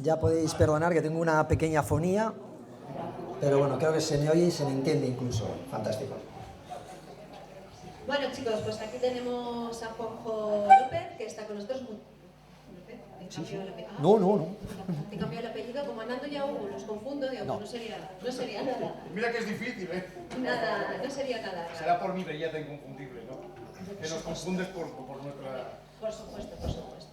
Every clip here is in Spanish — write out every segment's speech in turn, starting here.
Ya podéis perdonar que tengo una pequeña fonía, pero bueno, creo que se me oye y se me entiende incluso. Fantástico. Bueno, chicos, pues aquí tenemos a Juanjo López, que está con nosotros. Sí, sí. Ah, No. te he cambiado el apellido, como Nando y Hugo, los confundo, digo, No. no sería nada. Mira que es difícil, ¿eh? Nada, no sería nada. Será por mi belleza inconfundible, ¿no? Que nos confundes por nuestra... Por supuesto, por supuesto.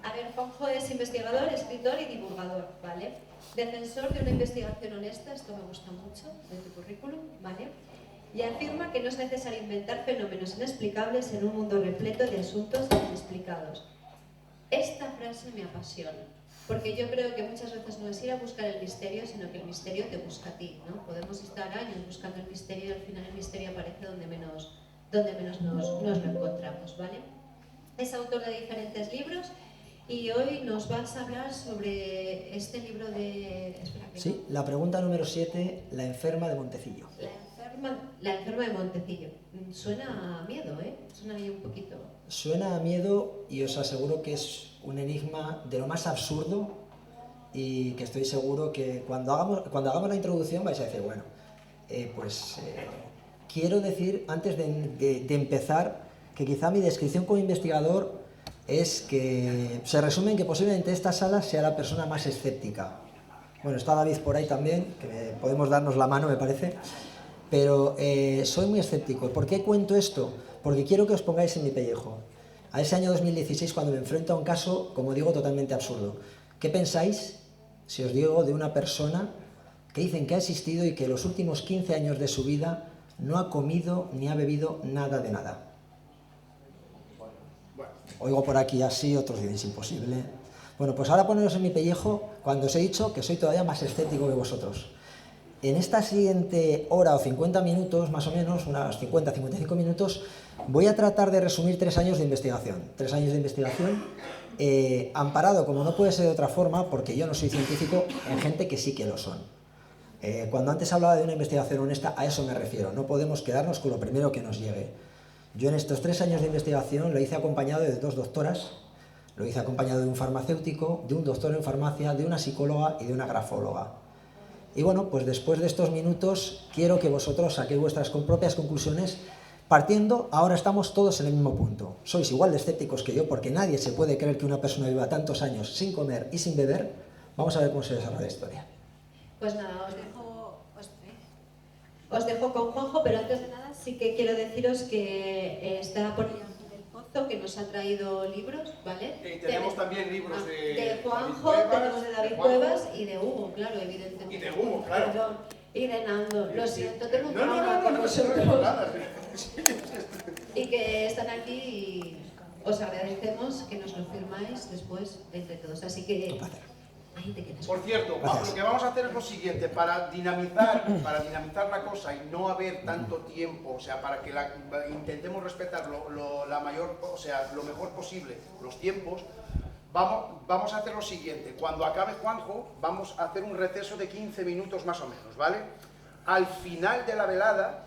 A ver, Juanjo es investigador, escritor y divulgador, ¿vale? Defensor de una investigación honesta, esto me gusta mucho, de tu currículum, ¿vale? Y afirma que no es necesario inventar fenómenos inexplicables en un mundo repleto de asuntos inexplicados. Esta frase me apasiona, porque yo creo que muchas veces no es ir a buscar el misterio, sino que el misterio te busca a ti, ¿no? Podemos estar años buscando el misterio y al final el misterio aparece donde menos nos lo encontramos, ¿vale? Es autor de diferentes libros y hoy nos vas a hablar sobre este libro de... Sí, la pregunta número 7, la enferma de Montecillo. La enferma de Montecillo. Suena a miedo, ¿eh? Suena ahí un poquito. Suena a miedo y os aseguro que es un enigma de lo más absurdo y que estoy seguro que cuando hagamos la introducción vais a decir, bueno, quiero decir, antes de empezar, que quizá mi descripción como investigador es que se resume en que posiblemente esta sala sea la persona más escéptica. Bueno, está David por ahí también, que podemos darnos la mano, me parece. Pero soy muy escéptico. ¿Por qué cuento esto? Porque quiero que os pongáis en mi pellejo. A ese año 2016, cuando me enfrento a un caso, como digo, totalmente absurdo. ¿Qué pensáis si os digo de una persona que dicen que ha existido y que los últimos 15 años de su vida no ha comido ni ha bebido nada de nada? Oigo por aquí así, otros dicen es imposible. Bueno, pues ahora poneros en mi pellejo cuando os he dicho que soy todavía más escéptico que vosotros. En esta siguiente hora o 50 minutos, más o menos, unas 50-55 minutos, voy a tratar de resumir 3 años de investigación. 3 años de investigación amparado, como no puede ser de otra forma, porque yo no soy científico, en gente que sí que lo son. Cuando antes hablaba de una investigación honesta, a eso me refiero. No podemos quedarnos con lo primero que nos llegue. Yo en estos 3 años de investigación lo hice acompañado de 2 doctoras, lo hice acompañado de un farmacéutico, de un doctor en farmacia, de una psicóloga y de una grafóloga. Y bueno, pues después de estos minutos quiero que vosotros saquéis vuestras propias conclusiones partiendo, ahora estamos todos en el mismo punto. Sois igual de escépticos que yo porque nadie se puede creer que una persona viva tantos años sin comer y sin beber. Vamos a ver cómo se desarrolla la historia. Pues nada, os dejo con Juanjo, pero antes de nada sí que quiero deciros que está por ahí el Pozo, que nos ha traído libros, ¿vale? Y tenemos también libros de Juanjo, tenemos de David Cuevas y de Hugo, claro, evidentemente. Y de Hugo, claro. Perdón, y de Nando, lo siento, tengo un trauma No, con no vosotros. nada. Y que están aquí y os agradecemos que nos lo firmáis después entre todos, así que ahí te quedas. Por cierto, lo que vamos a hacer es lo siguiente, para dinamizar la cosa y no haber tanto tiempo, o sea, para que intentemos respetar lo mejor posible los tiempos, vamos a hacer lo siguiente. Cuando acabe Juanjo, vamos a hacer un receso de 15 minutos más o menos, ¿vale? Al final de la velada,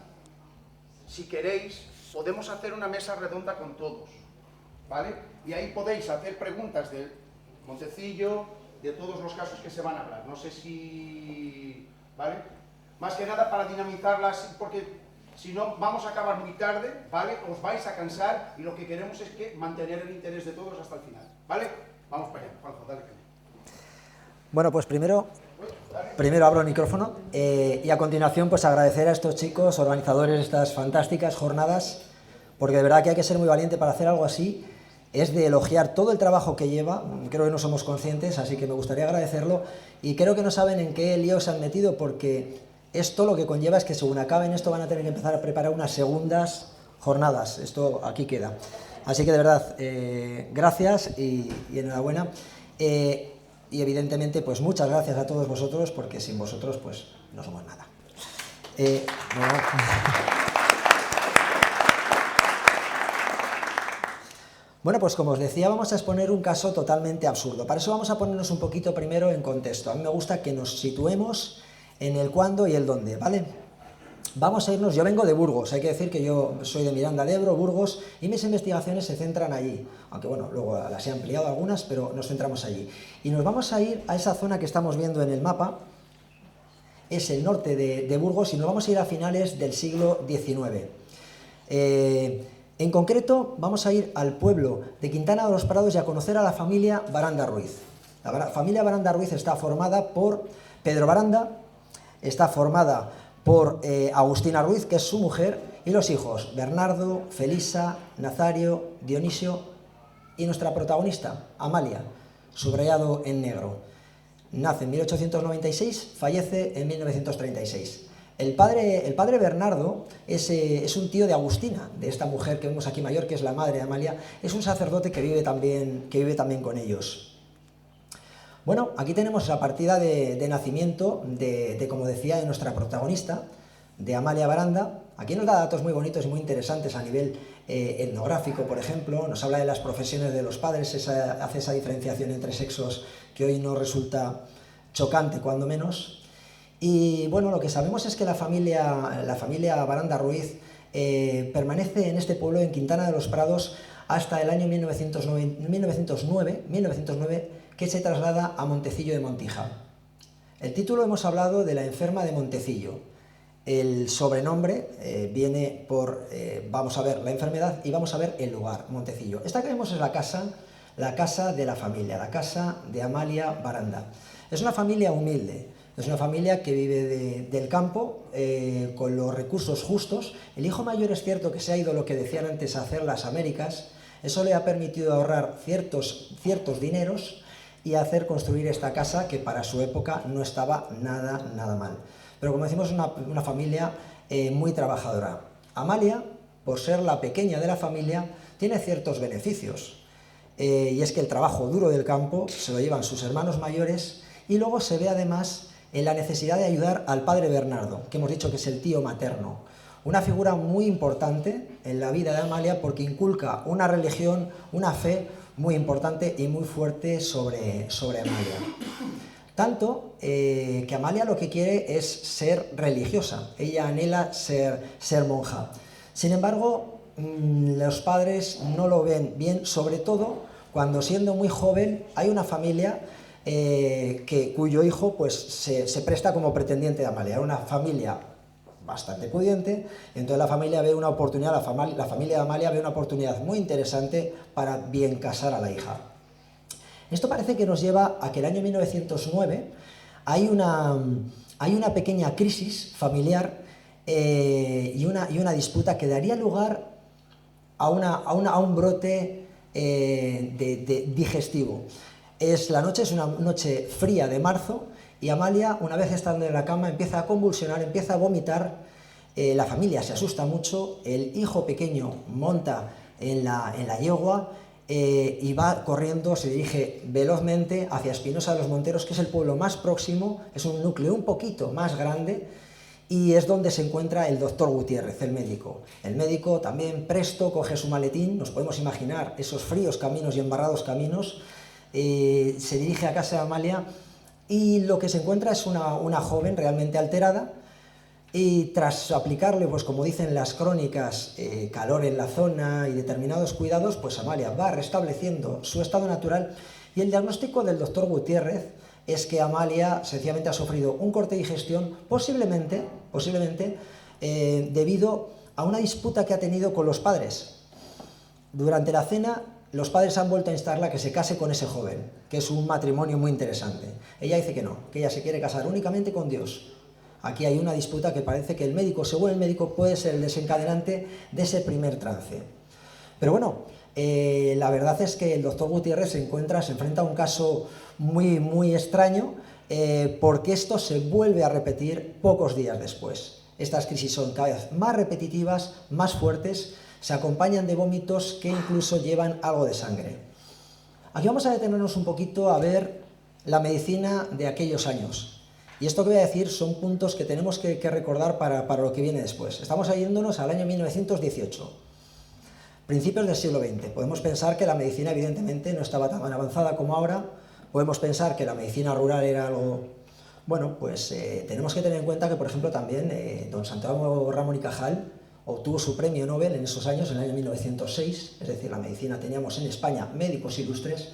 si queréis, podemos hacer una mesa redonda con todos, ¿vale? Y ahí podéis hacer preguntas de Montecillo, de todos los casos que se van a hablar. No sé si... ¿vale? Más que nada para dinamizarlas, porque si no vamos a acabar muy tarde, ¿vale? Os vais a cansar y lo que queremos es que mantener el interés de todos hasta el final, ¿vale? Vamos para allá, Juanjo, dale caña. Bueno, pues primero abro el micrófono y a continuación pues agradecer a estos chicos, organizadores de estas fantásticas jornadas, porque de verdad que hay que ser muy valiente para hacer algo así. Es de elogiar todo el trabajo que lleva, creo que no somos conscientes, así que me gustaría agradecerlo, y creo que no saben en qué lío se han metido, porque esto lo que conlleva es que según acaben esto van a tener que empezar a preparar unas segundas jornadas, esto aquí queda. Así que de verdad, gracias y enhorabuena, y evidentemente pues muchas gracias a todos vosotros, porque sin vosotros pues no somos nada. No. Bueno, pues como os decía, vamos a exponer un caso totalmente absurdo. Para eso vamos a ponernos un poquito primero en contexto. A mí me gusta que nos situemos en el cuándo y el dónde, ¿vale? Vamos a irnos, yo vengo de Burgos, hay que decir que yo soy de Miranda de Ebro, Burgos, y mis investigaciones se centran allí, aunque bueno, luego las he ampliado algunas, pero nos centramos allí. Y nos vamos a ir a esa zona que estamos viendo en el mapa, es el norte de Burgos, y nos vamos a ir a finales del siglo XIX. En concreto, vamos a ir al pueblo de Quintana de los Prados y a conocer a la familia Baranda Ruiz. La familia Baranda Ruiz está formada por Pedro Baranda, está formada por Agustina Ruiz, que es su mujer, y los hijos Bernardo, Felisa, Nazario, Dionisio y nuestra protagonista, Amalia, subrayado en negro. Nace en 1896, fallece en 1936. El padre Bernardo es un tío de Agustina, de esta mujer que vemos aquí mayor, que es la madre de Amalia, es un sacerdote que vive también con ellos. Bueno, aquí tenemos la partida de nacimiento como decía, de nuestra protagonista, de Amalia Baranda. Aquí nos da datos muy bonitos y muy interesantes a nivel etnográfico, por ejemplo. Nos habla de las profesiones de los padres, hace esa diferenciación entre sexos que hoy nos resulta chocante, cuando menos. Y bueno, lo que sabemos es que la familia Baranda Ruiz permanece en este pueblo, en Quintana de los Prados, hasta el año 1909, que se traslada a Montecillo de Montija. El título hemos hablado de la enferma de Montecillo. El sobrenombre viene por, vamos a ver la enfermedad y vamos a ver el lugar, Montecillo. Esta que vemos es la casa de la familia, la casa de Amalia Baranda. Es una familia humilde, es una familia que vive del campo, con los recursos justos. El hijo mayor es cierto que se ha ido, lo que decían antes, a hacer las Américas. Eso le ha permitido ahorrar ciertos dineros y hacer construir esta casa que para su época no estaba nada mal. Pero como decimos, una familia muy trabajadora. Amalia, por ser la pequeña de la familia, tiene ciertos beneficios. Y es que el trabajo duro del campo se lo llevan sus hermanos mayores, y luego se ve además en la necesidad de ayudar al padre Bernardo, que hemos dicho que es el tío materno. Una figura muy importante en la vida de Amalia porque inculca una religión, una fe muy importante y muy fuerte sobre Amalia. Tanto que Amalia lo que quiere es ser religiosa, ella anhela ser monja. Sin embargo, los padres no lo ven bien, sobre todo cuando, siendo muy joven, hay una familia cuyo hijo pues, se presta como pretendiente de Amalia. Una familia bastante pudiente, y entonces la familia ve una oportunidad, la familia de Amalia ve una oportunidad muy interesante para bien casar a la hija. Esto parece que nos lleva a que el año 1909 hay una pequeña crisis familiar y una disputa que daría lugar a un brote digestivo. La noche es una noche fría de marzo y Amalia, una vez estando en la cama, empieza a convulsionar, empieza a vomitar. La familia se asusta mucho, el hijo pequeño monta en la yegua y va corriendo, se dirige velozmente hacia Espinosa de los Monteros, que es el pueblo más próximo, es un núcleo un poquito más grande, y es donde se encuentra el doctor Gutiérrez, el médico. El médico también presto coge su maletín, nos podemos imaginar esos fríos caminos y embarrados caminos, se dirige a casa de Amalia y lo que se encuentra es una joven realmente alterada, y tras aplicarle, pues como dicen las crónicas, calor en la zona y determinados cuidados, pues Amalia va restableciendo su estado natural, y el diagnóstico del doctor Gutiérrez es que Amalia sencillamente ha sufrido un corte de digestión, posiblemente debido a una disputa que ha tenido con los padres. Durante la cena, los padres han vuelto a instarla que se case con ese joven, que es un matrimonio muy interesante. Ella dice que no, que ella se quiere casar únicamente con Dios. Aquí hay una disputa que parece que el médico, según el médico, puede ser el desencadenante de ese primer trance. Pero bueno, la verdad es que el doctor Gutiérrez se enfrenta a un caso muy extraño, porque esto se vuelve a repetir pocos días después. Estas crisis son cada vez más repetitivas, más fuertes, se acompañan de vómitos que incluso llevan algo de sangre. Aquí vamos a detenernos un poquito a ver la medicina de aquellos años. Y esto que voy a decir son puntos que tenemos que recordar para lo que viene después. Estamos yéndonos al año 1918, principios del siglo XX. Podemos pensar que la medicina evidentemente no estaba tan avanzada como ahora, podemos pensar que la medicina rural era algo... Bueno, pues tenemos que tener en cuenta que, por ejemplo, también don Santiago Ramón y Cajal obtuvo su premio Nobel en esos años, en el año 1906, es decir, la medicina, teníamos en España médicos ilustres.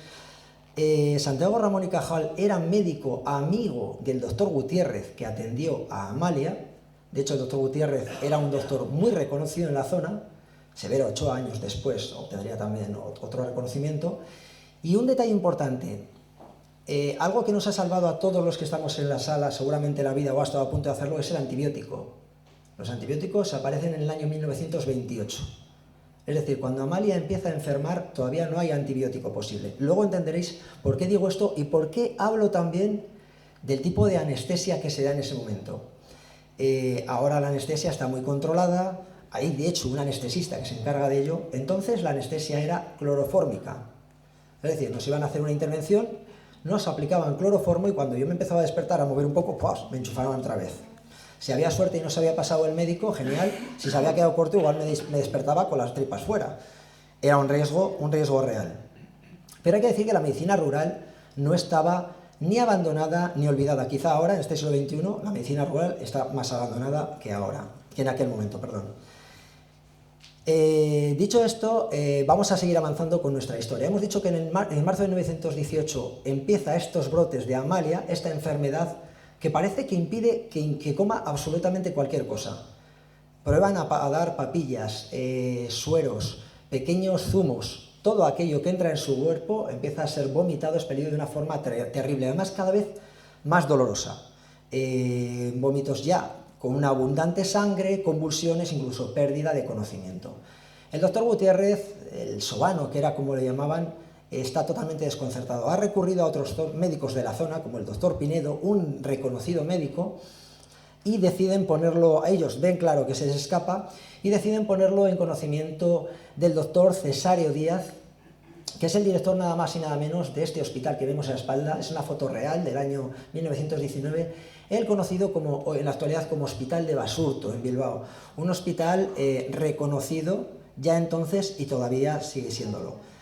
Santiago Ramón y Cajal era médico amigo del doctor Gutiérrez, que atendió a Amalia. De hecho, el doctor Gutiérrez era un doctor muy reconocido en la zona. Severo Ochoa, años después, obtendría también otro reconocimiento. Y un detalle importante, algo que nos ha salvado a todos los que estamos en la sala, seguramente la vida o ha estado a punto de hacerlo, es el antibiótico. Los antibióticos aparecen en el año 1928. Es decir, cuando Amalia empieza a enfermar, todavía no hay antibiótico posible. Luego entenderéis por qué digo esto y por qué hablo también del tipo de anestesia que se da en ese momento. Ahora la anestesia está muy controlada, hay de hecho un anestesista que se encarga de ello. Entonces la anestesia era clorofórmica. Es decir, nos iban a hacer una intervención, nos aplicaban cloroformo y cuando yo me empezaba a despertar, a mover un poco, ¡pues!, me enchufaban otra vez. Si había suerte y no se había pasado el médico, genial. Si se había quedado corto, igual me despertaba con las tripas fuera. Era un riesgo real. Pero hay que decir que la medicina rural no estaba ni abandonada ni olvidada. Quizá ahora, en este siglo XXI, la medicina rural está más abandonada que ahora, que en aquel momento, perdón. Dicho esto, vamos a seguir avanzando con nuestra historia. Hemos dicho que en marzo de 1918 empieza estos brotes de Amalia, esta enfermedad que parece que impide que coma absolutamente cualquier cosa. Prueban a dar papillas, sueros, pequeños zumos, todo aquello que entra en su cuerpo empieza a ser vomitado, expelido de una forma terrible, además cada vez más dolorosa. Vómitos ya con una abundante sangre, convulsiones, incluso pérdida de conocimiento. El doctor Gutiérrez, el sobano, que era como le llamaban, está totalmente desconcertado. Ha recurrido a otros médicos de la zona, como el doctor Pinedo, un reconocido médico, y deciden ponerlo, a ellos ven claro que se les escapa, y deciden ponerlo en conocimiento del doctor Cesario Díaz, que es el director nada más y nada menos de este hospital que vemos a la espalda. Es una foto real del año 1919, el conocido como, en la actualidad como Hospital de Basurto, en Bilbao. Un hospital reconocido ya entonces y todavía sigue siéndolo.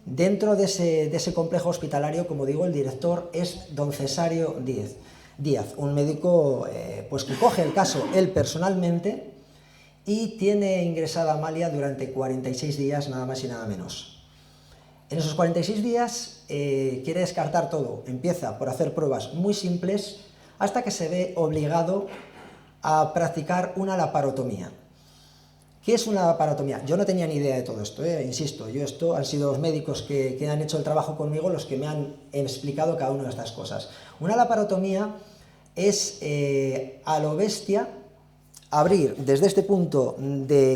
Dentro de ese complejo hospitalario, como digo, el director es don Cesario Díaz, un médico pues que coge el caso él personalmente y tiene ingresada a Amalia durante 46 días, nada más y nada menos. En esos 46 días quiere descartar todo, empieza por hacer pruebas muy simples hasta que se ve obligado a practicar una laparotomía. ¿Qué es una laparotomía? Yo no tenía ni idea de todo esto, insisto, han sido los médicos que han hecho el trabajo conmigo los que me han explicado cada una de estas cosas. Una laparotomía es a lo bestia abrir desde este punto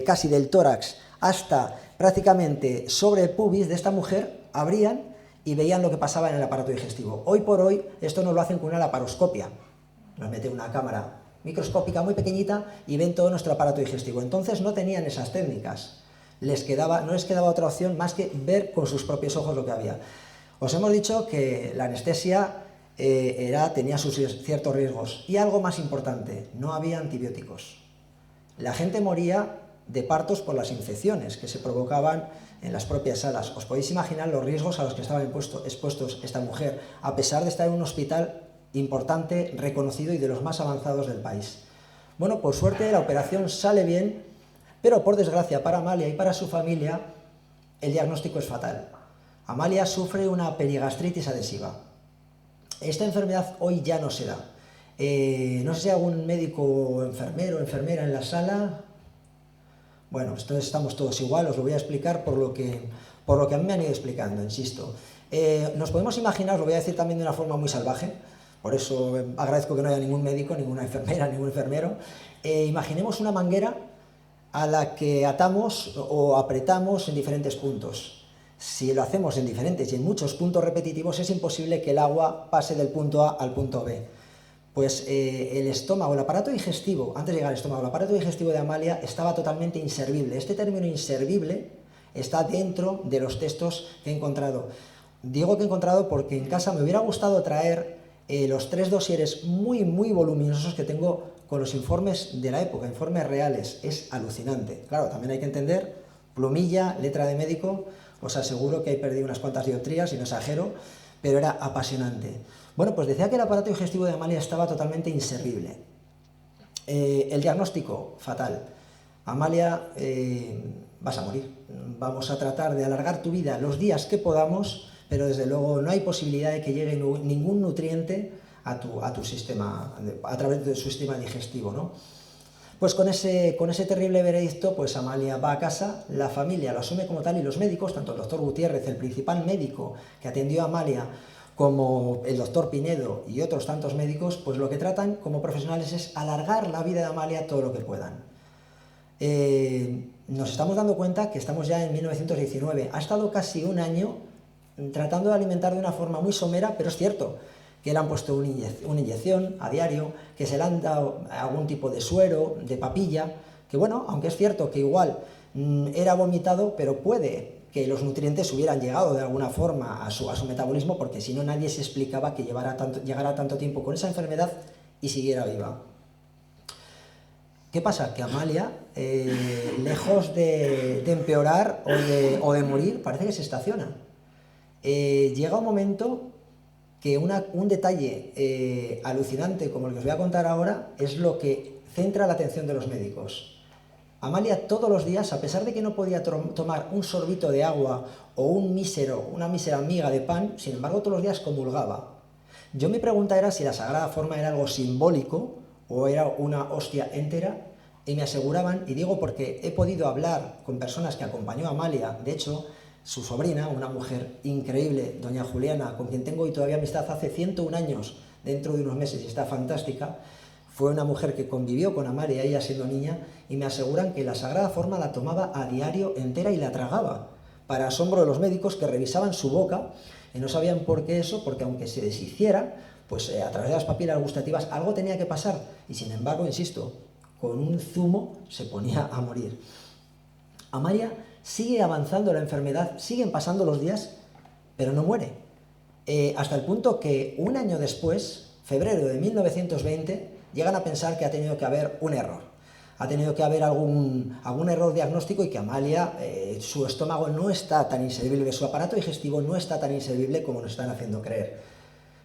casi del tórax hasta prácticamente sobre el pubis de esta mujer, abrían y veían lo que pasaba en el aparato digestivo. Hoy por hoy esto no lo hacen con una laparoscopia, nos mete una cámara microscópica muy pequeñita y ven todo nuestro aparato digestivo. Entonces no tenían esas técnicas, no les quedaba otra opción más que ver con sus propios ojos lo que había. Os hemos dicho que la anestesia tenía sus ciertos riesgos y algo más importante, no había antibióticos. La gente moría de partos por las infecciones que se provocaban en las propias salas. Os podéis imaginar los riesgos a los que estaba expuestos esta mujer, a pesar de estar en un hospital importante, reconocido y de los más avanzados del país. Bueno, por suerte la operación sale bien, pero por desgracia para Amalia y para su familia el diagnóstico es fatal. Amalia sufre una perigastritis adhesiva. Esta enfermedad hoy ya no se da. No sé si hay algún médico o enfermero o enfermera en la sala. Bueno, entonces estamos todos igual, os lo voy a explicar por lo que a mí me han ido explicando, insisto. Nos podemos imaginar, os lo voy a decir también de una forma muy salvaje, por eso agradezco que no haya ningún médico, ninguna enfermera, ningún enfermero. Imaginemos una manguera a la que atamos o apretamos en diferentes puntos. Si lo hacemos en diferentes y en muchos puntos repetitivos, es imposible que el agua pase del punto A al punto B. Pues el estómago, el aparato digestivo, antes de llegar al estómago, el aparato digestivo de Amalia estaba totalmente inservible. Este término inservible está dentro de los textos que he encontrado. Digo que he encontrado porque en casa me hubiera gustado traer los 3 dosieres muy voluminosos que tengo con los informes de la época, informes reales. Es alucinante. Claro, también hay que entender, plumilla, letra de médico, os aseguro que he perdido unas cuantas dioptrías, y no exagero, pero era apasionante. Bueno, pues decía que el aparato digestivo de Amalia estaba totalmente inservible. El diagnóstico, fatal. Amalia, vas a morir. Vamos a tratar de alargar tu vida los días que podamos, pero desde luego no hay posibilidad de que llegue ningún nutriente a tu sistema, a través de su sistema digestivo, ¿no? Pues con ese terrible veredicto, pues Amalia va a casa, la familia lo asume como tal, y los médicos, tanto el doctor Gutiérrez, el principal médico que atendió a Amalia, como el doctor Pinedo y otros tantos médicos, pues lo que tratan como profesionales es alargar la vida de Amalia todo lo que puedan. Nos estamos dando cuenta que estamos ya en 1919, ha estado casi un año tratando de alimentar de una forma muy somera, pero es cierto que le han puesto una inyección a diario, que se le han dado algún tipo de suero, de papilla, que bueno, aunque es cierto que igual era vomitado, pero puede que los nutrientes hubieran llegado de alguna forma a su metabolismo, porque si no nadie se explicaba que llegara tanto tiempo con esa enfermedad y siguiera viva. ¿Qué pasa? Que Amalia, lejos de empeorar o de morir, parece que se estaciona. Llega un momento que un detalle alucinante como el que os voy a contar ahora es lo que centra la atención de los médicos. Amalia todos los días, a pesar de que no podía tomar un sorbito de agua o una mísera miga de pan, sin embargo todos los días comulgaba. Yo mi pregunta era si la Sagrada Forma era algo simbólico o era una hostia entera, y me aseguraban, y digo porque he podido hablar con personas que acompañó a Amalia, de hecho, su sobrina, una mujer increíble, doña Juliana, con quien tengo hoy todavía amistad hace 101 años, dentro de unos meses, y está fantástica, fue una mujer que convivió con Amalia, ella siendo niña, y me aseguran que la Sagrada Forma la tomaba a diario entera y la tragaba, para asombro de los médicos que revisaban su boca, y no sabían por qué eso, porque aunque se deshiciera, pues a través de las papilas gustativas algo tenía que pasar, y sin embargo, insisto, con un zumo se ponía a morir. Amalia sigue avanzando la enfermedad, siguen pasando los días, pero no muere. Hasta el punto que un año después, febrero de 1920, llegan a pensar que ha tenido que haber un error. Ha tenido que haber algún error diagnóstico y que Amalia, su estómago no está tan inservible, su aparato digestivo no está tan inservible como nos están haciendo creer.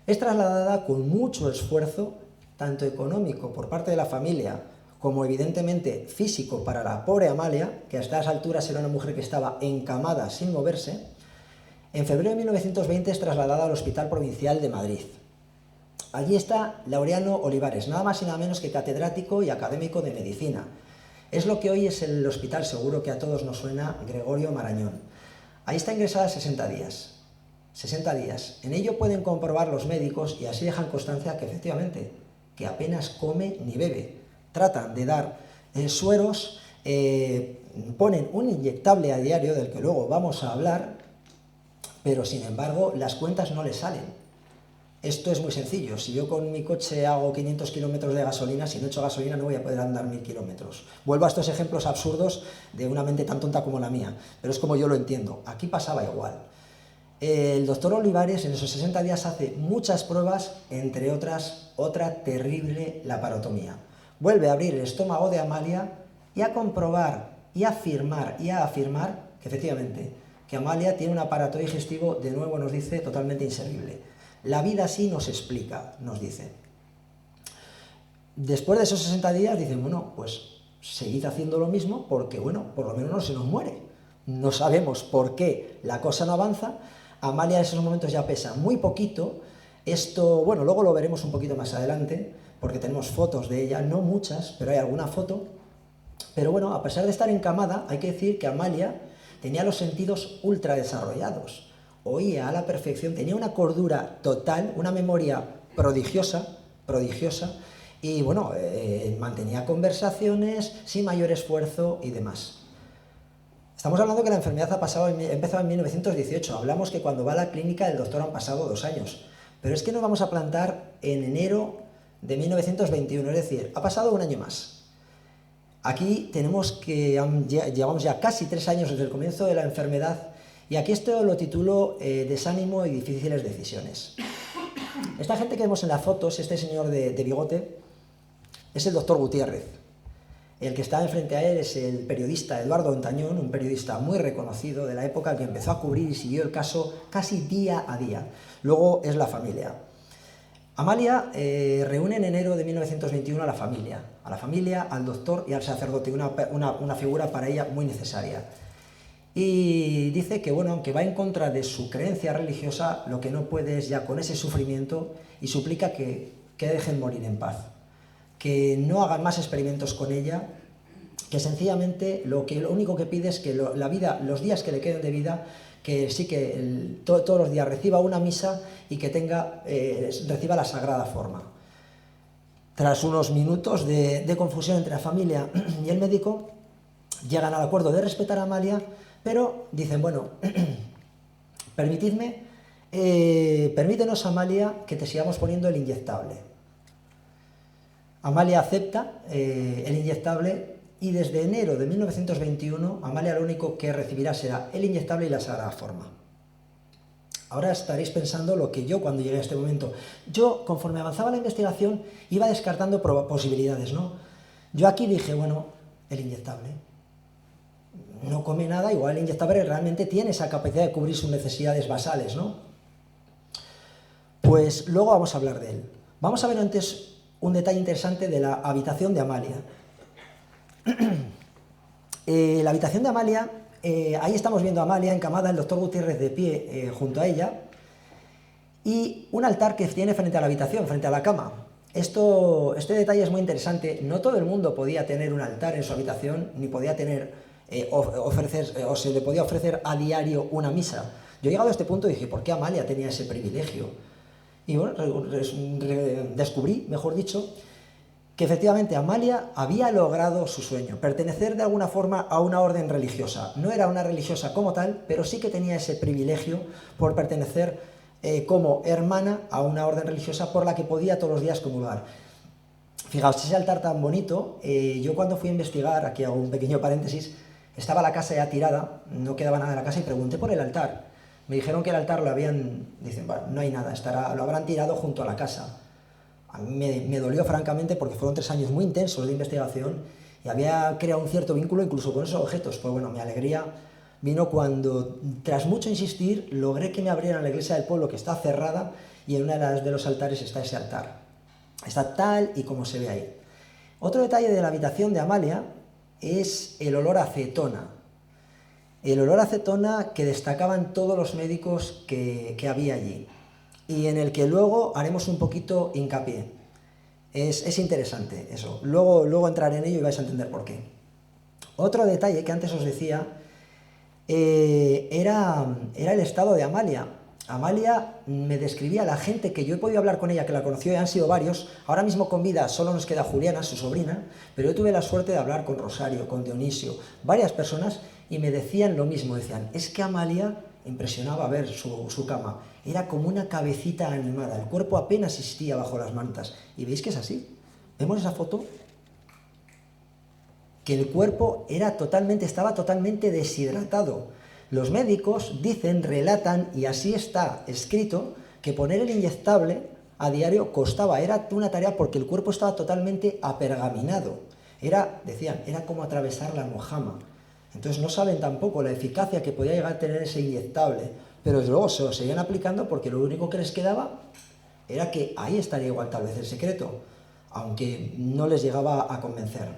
Es trasladada con mucho esfuerzo, tanto económico por parte de la familia, como evidentemente físico para la pobre Amalia, que a estas alturas era una mujer que estaba encamada sin moverse. En febrero de 1920 es trasladada al Hospital Provincial de Madrid. Allí está Laureano Olivares, nada más y nada menos que catedrático y académico de medicina. Es lo que hoy es el hospital, seguro que a todos nos suena, Gregorio Marañón. Ahí está ingresada 60 días. 60 días. En ello pueden comprobar los médicos, y así dejan constancia que efectivamente, que apenas come ni bebe. Tratan de dar sueros, ponen un inyectable a diario, del que luego vamos a hablar, pero sin embargo las cuentas no les salen. Esto es muy sencillo. Si yo con mi coche hago 500 kilómetros de gasolina, si no echo gasolina no voy a poder andar 1000 kilómetros. Vuelvo a estos ejemplos absurdos de una mente tan tonta como la mía, pero es como yo lo entiendo. Aquí pasaba igual. El doctor Olivares en esos 60 días hace muchas pruebas, entre otras, otra terrible laparotomía. Vuelve a abrir el estómago de Amalia y a comprobar y a afirmar que efectivamente, que Amalia tiene un aparato digestivo, de nuevo nos dice, totalmente inservible. La vida así nos explica, nos dice. Después de esos 60 días dicen, bueno, pues seguid haciendo lo mismo porque, bueno, por lo menos no se nos muere. No sabemos por qué la cosa no avanza. Amalia en esos momentos ya pesa muy poquito. Esto, bueno, luego lo veremos un poquito más adelante, porque tenemos fotos de ella, no muchas, pero hay alguna foto. Pero bueno, a pesar de estar encamada, hay que decir que Amalia tenía los sentidos ultra desarrollados. Oía a la perfección, tenía una cordura total, una memoria prodigiosa, y bueno, mantenía conversaciones sin mayor esfuerzo y demás. Estamos hablando que la enfermedad ha empezado en 1918, hablamos que cuando va a la clínica del doctor han pasado 2 años, pero es que nos vamos a plantar en enero de 1921, es decir, ha pasado un año más. Aquí tenemos que llevamos ya casi 3 años desde el comienzo de la enfermedad, y aquí esto lo titulo desánimo y difíciles decisiones. Esta gente que vemos en las fotos, este señor de bigote, es el doctor Gutiérrez. El que está enfrente a él es el periodista Eduardo Ontañón, un periodista muy reconocido de la época que empezó a cubrir y siguió el caso casi día a día. Luego es la familia. Amalia reúne en enero de 1921 a la familia, al doctor y al sacerdote, una figura para ella muy necesaria. Y dice que, bueno, aunque va en contra de su creencia religiosa, lo que no puede es ya con ese sufrimiento y suplica que dejen morir en paz, que no hagan más experimentos con ella, que sencillamente lo único que pide es que la vida, los días que le queden de vida, que sí que todos los días reciba una misa y que reciba la sagrada forma. Tras unos minutos de confusión entre la familia y el médico, llegan al acuerdo de respetar a Amalia, pero dicen, bueno, permítenos, Amalia, que te sigamos poniendo el inyectable. Amalia acepta el inyectable y desde enero de 1921 Amalia lo único que recibirá será el inyectable y la sagrada forma. Ahora estaréis pensando lo que yo cuando llegué a este momento. Yo, conforme avanzaba la investigación, iba descartando posibilidades, ¿no? Yo aquí dije, bueno, el inyectable. No come nada, igual el inyectable realmente tiene esa capacidad de cubrir sus necesidades basales, ¿no? Pues luego vamos a hablar de él. Vamos a ver antes un detalle interesante de la habitación de Amalia. La habitación de Amalia, ahí estamos viendo a Amalia encamada, el doctor Gutiérrez de pie junto a ella, y un altar que tiene frente a la habitación, frente a la cama. Este detalle es muy interesante. No todo el mundo podía tener un altar en su habitación, ni podía tener, o se le podía ofrecer a diario una misa. Yo he llegado a este punto y dije, ¿por qué Amalia tenía ese privilegio? Y bueno, descubrí, mejor dicho, que efectivamente Amalia había logrado su sueño, pertenecer de alguna forma a una orden religiosa. No era una religiosa como tal, pero sí que tenía ese privilegio por pertenecer como hermana a una orden religiosa por la que podía todos los días comulgar. Fijaos, ese altar tan bonito, yo cuando fui a investigar, aquí hago un pequeño paréntesis, estaba la casa ya tirada, no quedaba nada en la casa y pregunté por el altar. Me dijeron que el altar dicen, bueno, no hay nada, lo habrán tirado junto a la casa. A mí me dolió francamente porque fueron 3 años muy intensos de investigación y había creado un cierto vínculo incluso con esos objetos. Pues bueno, mi alegría vino cuando, tras mucho insistir, logré que me abrieran la iglesia del pueblo, que está cerrada, y en uno de los altares está ese altar. Está tal y como se ve ahí. Otro detalle de la habitación de Amalia es el olor a acetona. El olor a acetona que destacaban todos los médicos que había allí, y en el que luego haremos un poquito hincapié. Es interesante eso. Luego entraré en ello y vais a entender por qué. Otro detalle que antes os decía era el estado de Amalia. Amalia me describía la gente que yo he podido hablar con ella, que la conoció y han sido varios. Ahora mismo con vida solo nos queda Juliana, su sobrina, pero yo tuve la suerte de hablar con Rosario, con Dionisio, varias personas, y me decían lo mismo. Decían, es que Amalia impresionaba ver su cama. Era como una cabecita animada, el cuerpo apenas existía bajo las mantas. ¿Y veis que es así? ¿Vemos esa foto? Que el cuerpo estaba totalmente deshidratado. Los médicos relatan, y así está escrito, que poner el inyectable a diario costaba, era una tarea porque el cuerpo estaba totalmente apergaminado. Decían, era como atravesar la mojama. Entonces no saben tampoco la eficacia que podía llegar a tener ese inyectable, pero desde luego se lo seguían aplicando porque lo único que les quedaba era que ahí estaría igual tal vez el secreto, aunque no les llegaba a convencer.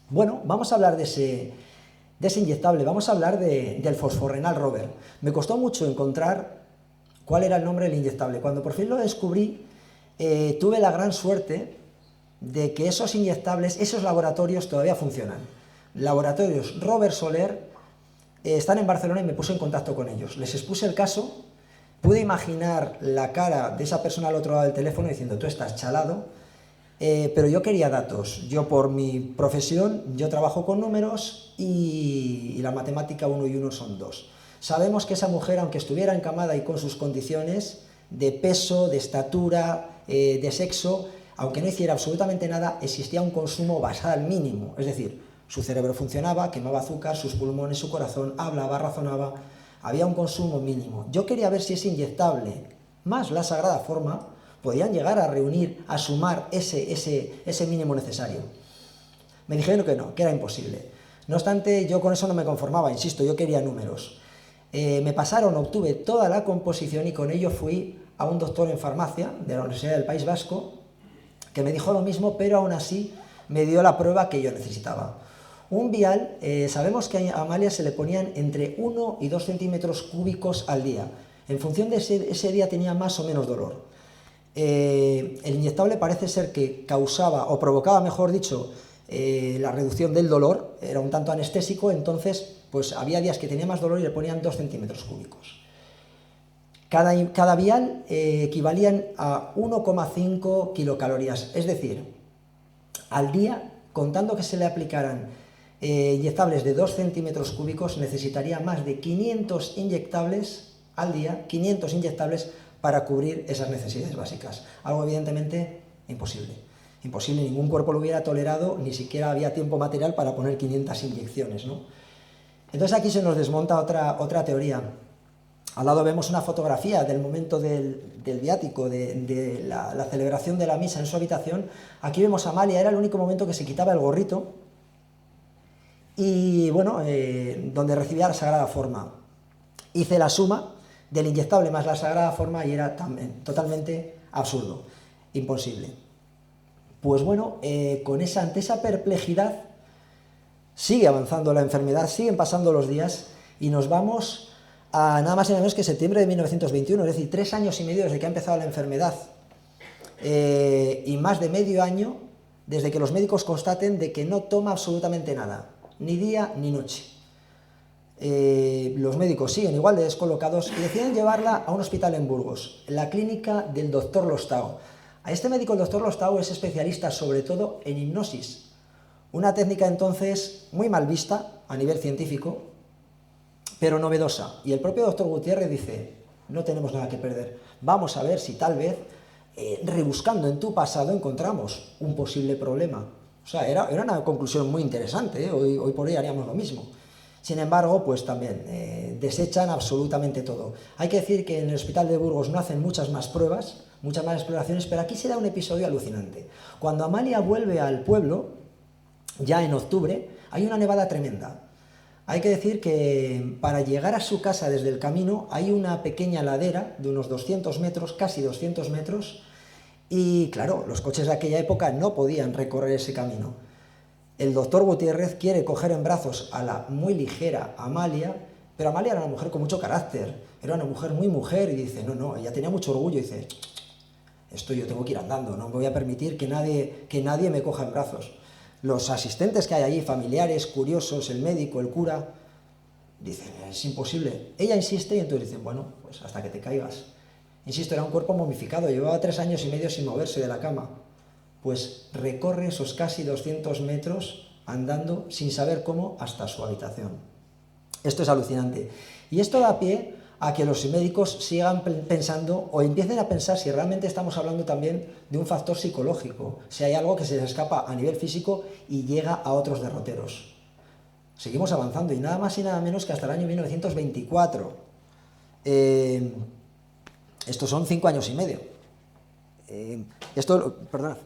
Bueno, vamos a hablar de ese inyectable, vamos a hablar del fosforrenal Rover. Me costó mucho encontrar cuál era el nombre del inyectable. Cuando por fin lo descubrí, tuve la gran suerte de que esos inyectables, esos laboratorios todavía funcionan. Laboratorios Robert Soler están en Barcelona y me puse en contacto con ellos. Les expuse el caso, pude imaginar la cara de esa persona al otro lado del teléfono diciendo, tú estás chalado, pero yo quería datos. Yo por mi profesión, yo trabajo con números y la matemática 1 y 1 son 2. Sabemos que esa mujer, aunque estuviera encamada y con sus condiciones de peso, de estatura, de sexo, aunque no hiciera absolutamente nada, existía un consumo basal mínimo, es decir, su cerebro funcionaba, quemaba azúcar, sus pulmones, su corazón, hablaba, razonaba, había un consumo mínimo. Yo quería ver si ese inyectable más la Sagrada Forma podían llegar a reunir, a sumar ese mínimo necesario. Me dijeron que no, que era imposible. No obstante, yo con eso no me conformaba, insisto, yo quería números. Me pasaron, obtuve toda la composición y con ello fui a un doctor en farmacia de la Universidad del País Vasco que me dijo lo mismo, pero aún así me dio la prueba que yo necesitaba. Un vial, sabemos que a Amalia se le ponían entre 1 y 2 centímetros cúbicos al día. En función de ese día tenía más o menos dolor. El inyectable parece ser que causaba, o provocaba, mejor dicho, la reducción del dolor, era un tanto anestésico, entonces pues había días que tenía más dolor y le ponían 2 centímetros cúbicos. Cada vial equivalían a 1,5 kilocalorías, es decir, al día, contando que se le aplicaran inyectables de 2 centímetros cúbicos, necesitaría más de 500 inyectables al día, 500 inyectables para cubrir esas necesidades básicas. Algo evidentemente imposible. Imposible, ningún cuerpo lo hubiera tolerado, ni siquiera había tiempo material para poner 500 inyecciones, ¿no? Entonces aquí se nos desmonta otra teoría. Al lado vemos una fotografía del momento del viático, de la celebración de la misa en su habitación. Aquí vemos a Amalia, era el único momento que se quitaba el gorrito y, bueno, donde recibía la Sagrada Forma. Hice la suma del inyectable más la Sagrada Forma y era también totalmente absurdo, imposible. Pues bueno, ante esa perplejidad sigue avanzando la enfermedad, siguen pasando los días y nos vamos a nada más y nada menos que septiembre de 1921, es decir, 3 años y medio desde que ha empezado la enfermedad y más de medio año desde que los médicos constaten de que no toma absolutamente nada, ni día ni noche. Los médicos siguen igual de descolocados y deciden llevarla a un hospital en Burgos, la clínica del doctor Lostau. A este médico, el doctor Lostau, es especialista sobre todo en hipnosis, una técnica entonces muy mal vista a nivel científico, pero novedosa. Y el propio doctor Gutiérrez dice, no tenemos nada que perder, vamos a ver si tal vez, rebuscando en tu pasado, encontramos un posible problema. O sea, era una conclusión muy interesante, ¿eh? Hoy por hoy haríamos lo mismo. Sin embargo, pues también desechan absolutamente todo. Hay que decir que en el hospital de Burgos no hacen muchas más pruebas, muchas más exploraciones, pero aquí se da un episodio alucinante. Cuando Amalia vuelve al pueblo, ya en octubre, hay una nevada tremenda. Hay que decir que para llegar a su casa desde el camino hay una pequeña ladera de unos 200 metros, casi 200 metros, y claro, los coches de aquella época no podían recorrer ese camino. El doctor Gutiérrez quiere coger en brazos a la muy ligera Amalia, pero Amalia era una mujer con mucho carácter, era una mujer muy mujer, y dice, no, ella tenía mucho orgullo, y dice, esto yo tengo que ir andando, no voy a permitir que nadie me coja en brazos. Los asistentes que hay allí, familiares, curiosos, el médico, el cura, dicen, es imposible. Ella insiste y entonces dicen, bueno, pues hasta que te caigas. Insisto, era un cuerpo momificado, llevaba 3 años y medio sin moverse de la cama. Pues recorre esos casi 200 metros andando sin saber cómo hasta su habitación. Esto es alucinante. Y esto da pie a que los médicos sigan pensando o empiecen a pensar si realmente estamos hablando también de un factor psicológico, si hay algo que se les escapa a nivel físico y llega a otros derroteros. Seguimos avanzando y nada más y nada menos que hasta el año 1924. Estos son 5 años y medio. Perdón,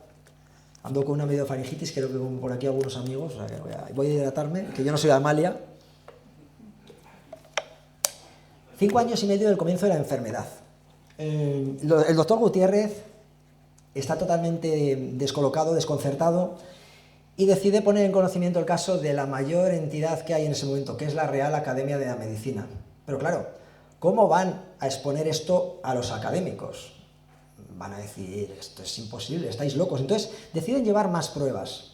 ando con una medio faringitis, creo que por aquí algunos amigos, o sea que voy a hidratarme, que yo no soy Amalia. 5 años y medio del comienzo de la enfermedad. El doctor Gutiérrez está totalmente descolocado, desconcertado, y decide poner en conocimiento el caso de la mayor entidad que hay en ese momento, que es la Real Academia de la Medicina. Pero claro, ¿cómo van a exponer esto a los académicos? Van a decir, esto es imposible, estáis locos. Entonces deciden llevar más pruebas.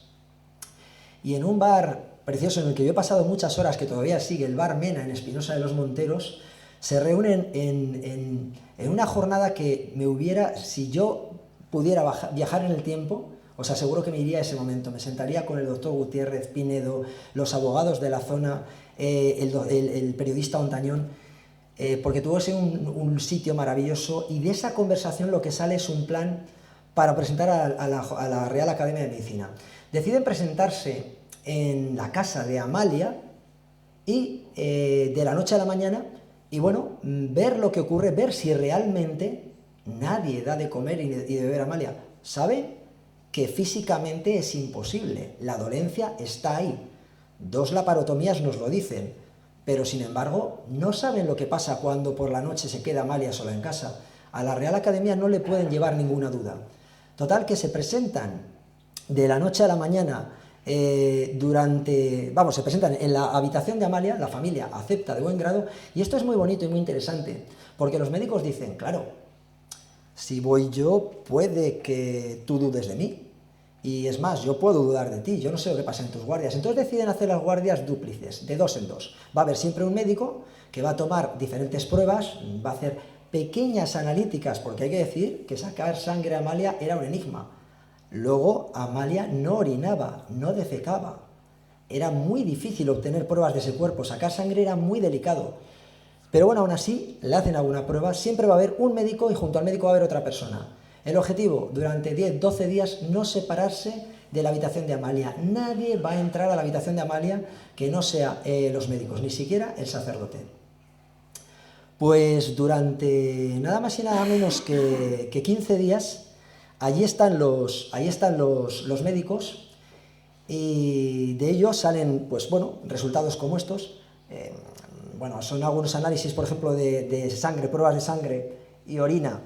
Y en un bar precioso en el que yo he pasado muchas horas, que todavía sigue, el Bar Mena en Espinosa de los Monteros, se reúnen en una jornada que me hubiera, si yo pudiera viajar en el tiempo, os aseguro que me iría a ese momento. Me sentaría con el doctor Gutiérrez, Pinedo, los abogados de la zona, el periodista Ontañón, porque tuvo ese un sitio maravilloso, y de esa conversación lo que sale es un plan para presentar a la Real Academia de Medicina. Deciden presentarse en la casa de Amalia y de la noche a la mañana, y bueno, ver lo que ocurre, ver si realmente nadie da de comer y de beber a Amalia. Saben que físicamente es imposible, la dolencia está ahí. 2 laparotomías nos lo dicen, pero sin embargo no saben lo que pasa cuando por la noche se queda Amalia sola en casa. A la Real Academia no le pueden llevar ninguna duda. Total, que se presentan de la noche a la mañana, se presentan en la habitación de Amalia, la familia acepta de buen grado, y esto es muy bonito y muy interesante, porque los médicos dicen, claro, si voy yo, puede que tú dudes de mí, y es más, yo puedo dudar de ti, yo no sé lo que pasa en tus guardias. Entonces deciden hacer las guardias dúplices, de 2 en 2. Va a haber siempre un médico que va a tomar diferentes pruebas, va a hacer pequeñas analíticas, porque hay que decir que sacar sangre a Amalia era un enigma. Luego Amalia no orinaba, no defecaba. Era muy difícil obtener pruebas de ese cuerpo, sacar sangre era muy delicado. Pero bueno, aún así, le hacen alguna prueba, siempre va a haber un médico y junto al médico va a haber otra persona. El objetivo, durante 10-12 días, no separarse de la habitación de Amalia. Nadie va a entrar a la habitación de Amalia que no sea los médicos, ni siquiera el sacerdote. Pues durante nada más y nada menos que 15 días, allí están los médicos, y de ellos salen, pues bueno, resultados como estos. Son algunos análisis, por ejemplo, de sangre, pruebas de sangre y orina,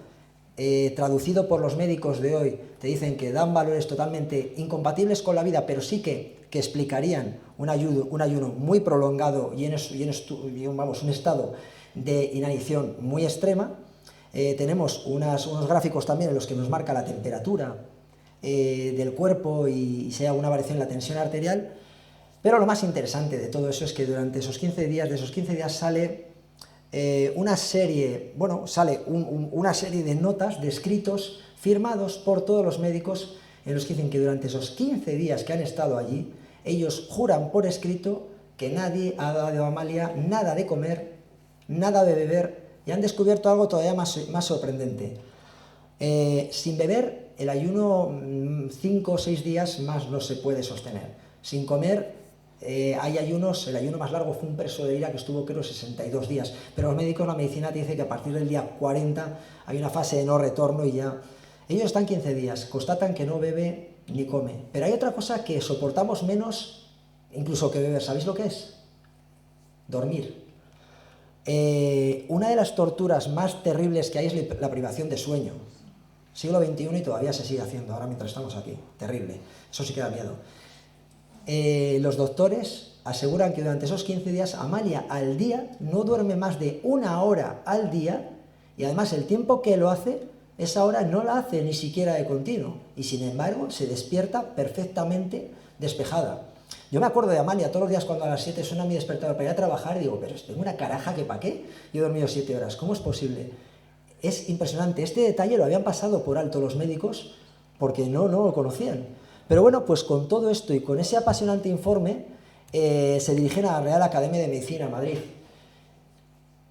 traducido por los médicos de hoy, te dicen que dan valores totalmente incompatibles con la vida, pero sí que explicarían un ayuno muy prolongado y un estado de inanición muy extrema. Tenemos unos gráficos también en los que nos marca la temperatura del cuerpo y si hay alguna variación en la tensión arterial. Pero lo más interesante de todo eso es que durante esos 15 días, sale una serie de notas, de escritos firmados por todos los médicos, en los que dicen que durante esos 15 días que han estado allí, ellos juran por escrito que nadie ha dado a Amalia nada de comer, nada de beber, y han descubierto algo todavía más sorprendente. Sin beber, el ayuno 5 o 6 días más no se puede sostener. Sin comer, hay ayunos, el ayuno más largo fue un preso de Ira que estuvo creo 62 días, pero los médicos, la medicina te dice que a partir del día 40 hay una fase de no retorno y ya. Ellos están 15 días, constatan que no bebe ni come, pero hay otra cosa que soportamos menos incluso que beber. ¿Sabéis lo que es? Dormir. Una de las torturas más terribles que hay es la privación de sueño. Siglo XXI y todavía se sigue haciendo, ahora mientras estamos aquí. Terrible, eso sí que da miedo. Los doctores aseguran que durante esos 15 días Amalia al día no duerme más de 1 hora al día, y además el tiempo que lo hace, esa hora no la hace ni siquiera de continuo, y sin embargo se despierta perfectamente despejada. Yo me acuerdo de Amalia todos los días cuando a las 7 suena mi despertador para ir a trabajar y digo, pero tengo una caraja que ¿para qué? Yo he dormido 7 horas, ¿cómo es posible? Es impresionante. Este detalle lo habían pasado por alto los médicos porque no lo conocían. Pero bueno, pues con todo esto y con ese apasionante informe, se dirigen a la Real Academia de Medicina, Madrid.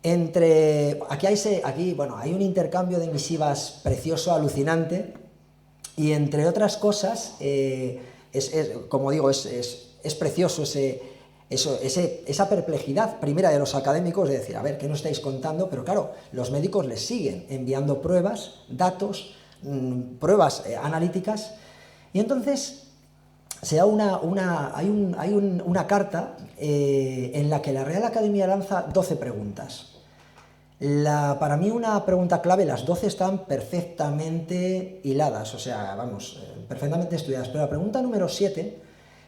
Hay un intercambio de misivas precioso, alucinante, y entre otras cosas, como digo, es precioso esa perplejidad primera de los académicos de decir, a ver, ¿qué nos estáis contando? Pero claro, los médicos les siguen enviando pruebas, datos, pruebas analíticas. Y entonces se da hay una carta en la que la Real Academia lanza 12 preguntas. Para mí una pregunta clave, las 12 están perfectamente hiladas, o sea, perfectamente estudiadas. Pero la pregunta número 7,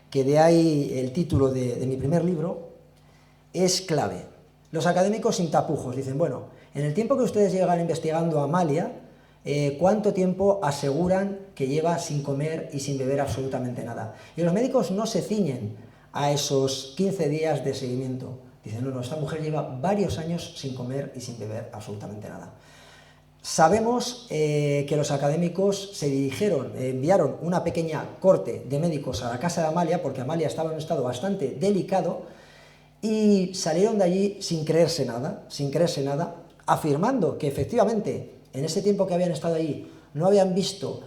que de ahí el título de mi primer libro, es clave. Los académicos sin tapujos dicen, bueno, en el tiempo que ustedes llegan investigando a Amalia, ¿cuánto tiempo aseguran que lleva sin comer y sin beber absolutamente nada? Y los médicos no se ciñen a esos 15 días de seguimiento. Dicen, no, esta mujer lleva varios años sin comer y sin beber absolutamente nada. Sabemos que los académicos enviaron una pequeña corte de médicos a la casa de Amalia, porque Amalia estaba en un estado bastante delicado, y salieron de allí sin creerse nada, afirmando que efectivamente en ese tiempo que habían estado allí no habían visto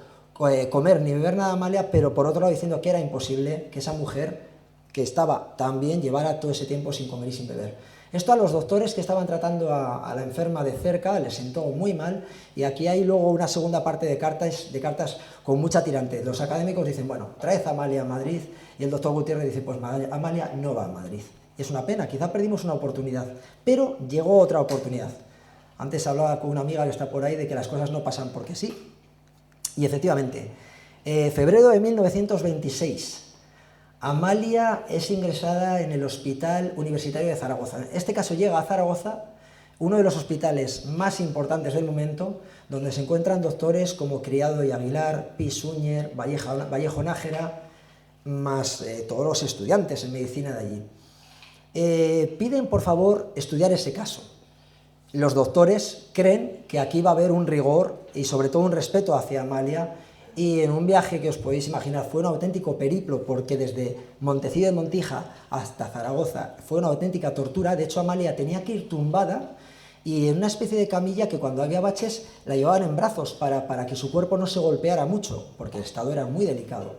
comer ni beber nada a Amalia, pero por otro lado diciendo que era imposible que esa mujer, que estaba tan bien, llevara todo ese tiempo sin comer y sin beber. Esto a los doctores que estaban tratando a la enferma de cerca les sentó muy mal, y aquí hay luego una segunda parte de cartas con mucha tirante. Los académicos dicen, bueno, traed a Amalia a Madrid, y el doctor Gutiérrez dice, pues Amalia no va a Madrid. Es una pena, quizá perdimos una oportunidad, pero llegó otra oportunidad. Antes hablaba con una amiga que está por ahí de que las cosas no pasan porque sí, y efectivamente, febrero de 1926, Amalia es ingresada en el Hospital Universitario de Zaragoza. En este caso llega a Zaragoza, uno de los hospitales más importantes del momento, donde se encuentran doctores como Criado y Aguilar, Pi Suñer, Vallejo Nájera, más todos los estudiantes en medicina de allí. Piden por favor estudiar ese caso. Los doctores creen que aquí va a haber un rigor y sobre todo un respeto hacia Amalia, y en un viaje que os podéis imaginar fue un auténtico periplo, porque desde Montecillo de Montija hasta Zaragoza fue una auténtica tortura. De hecho, Amalia tenía que ir tumbada y en una especie de camilla que cuando había baches la llevaban en brazos para que su cuerpo no se golpeara mucho, porque el estado era muy delicado.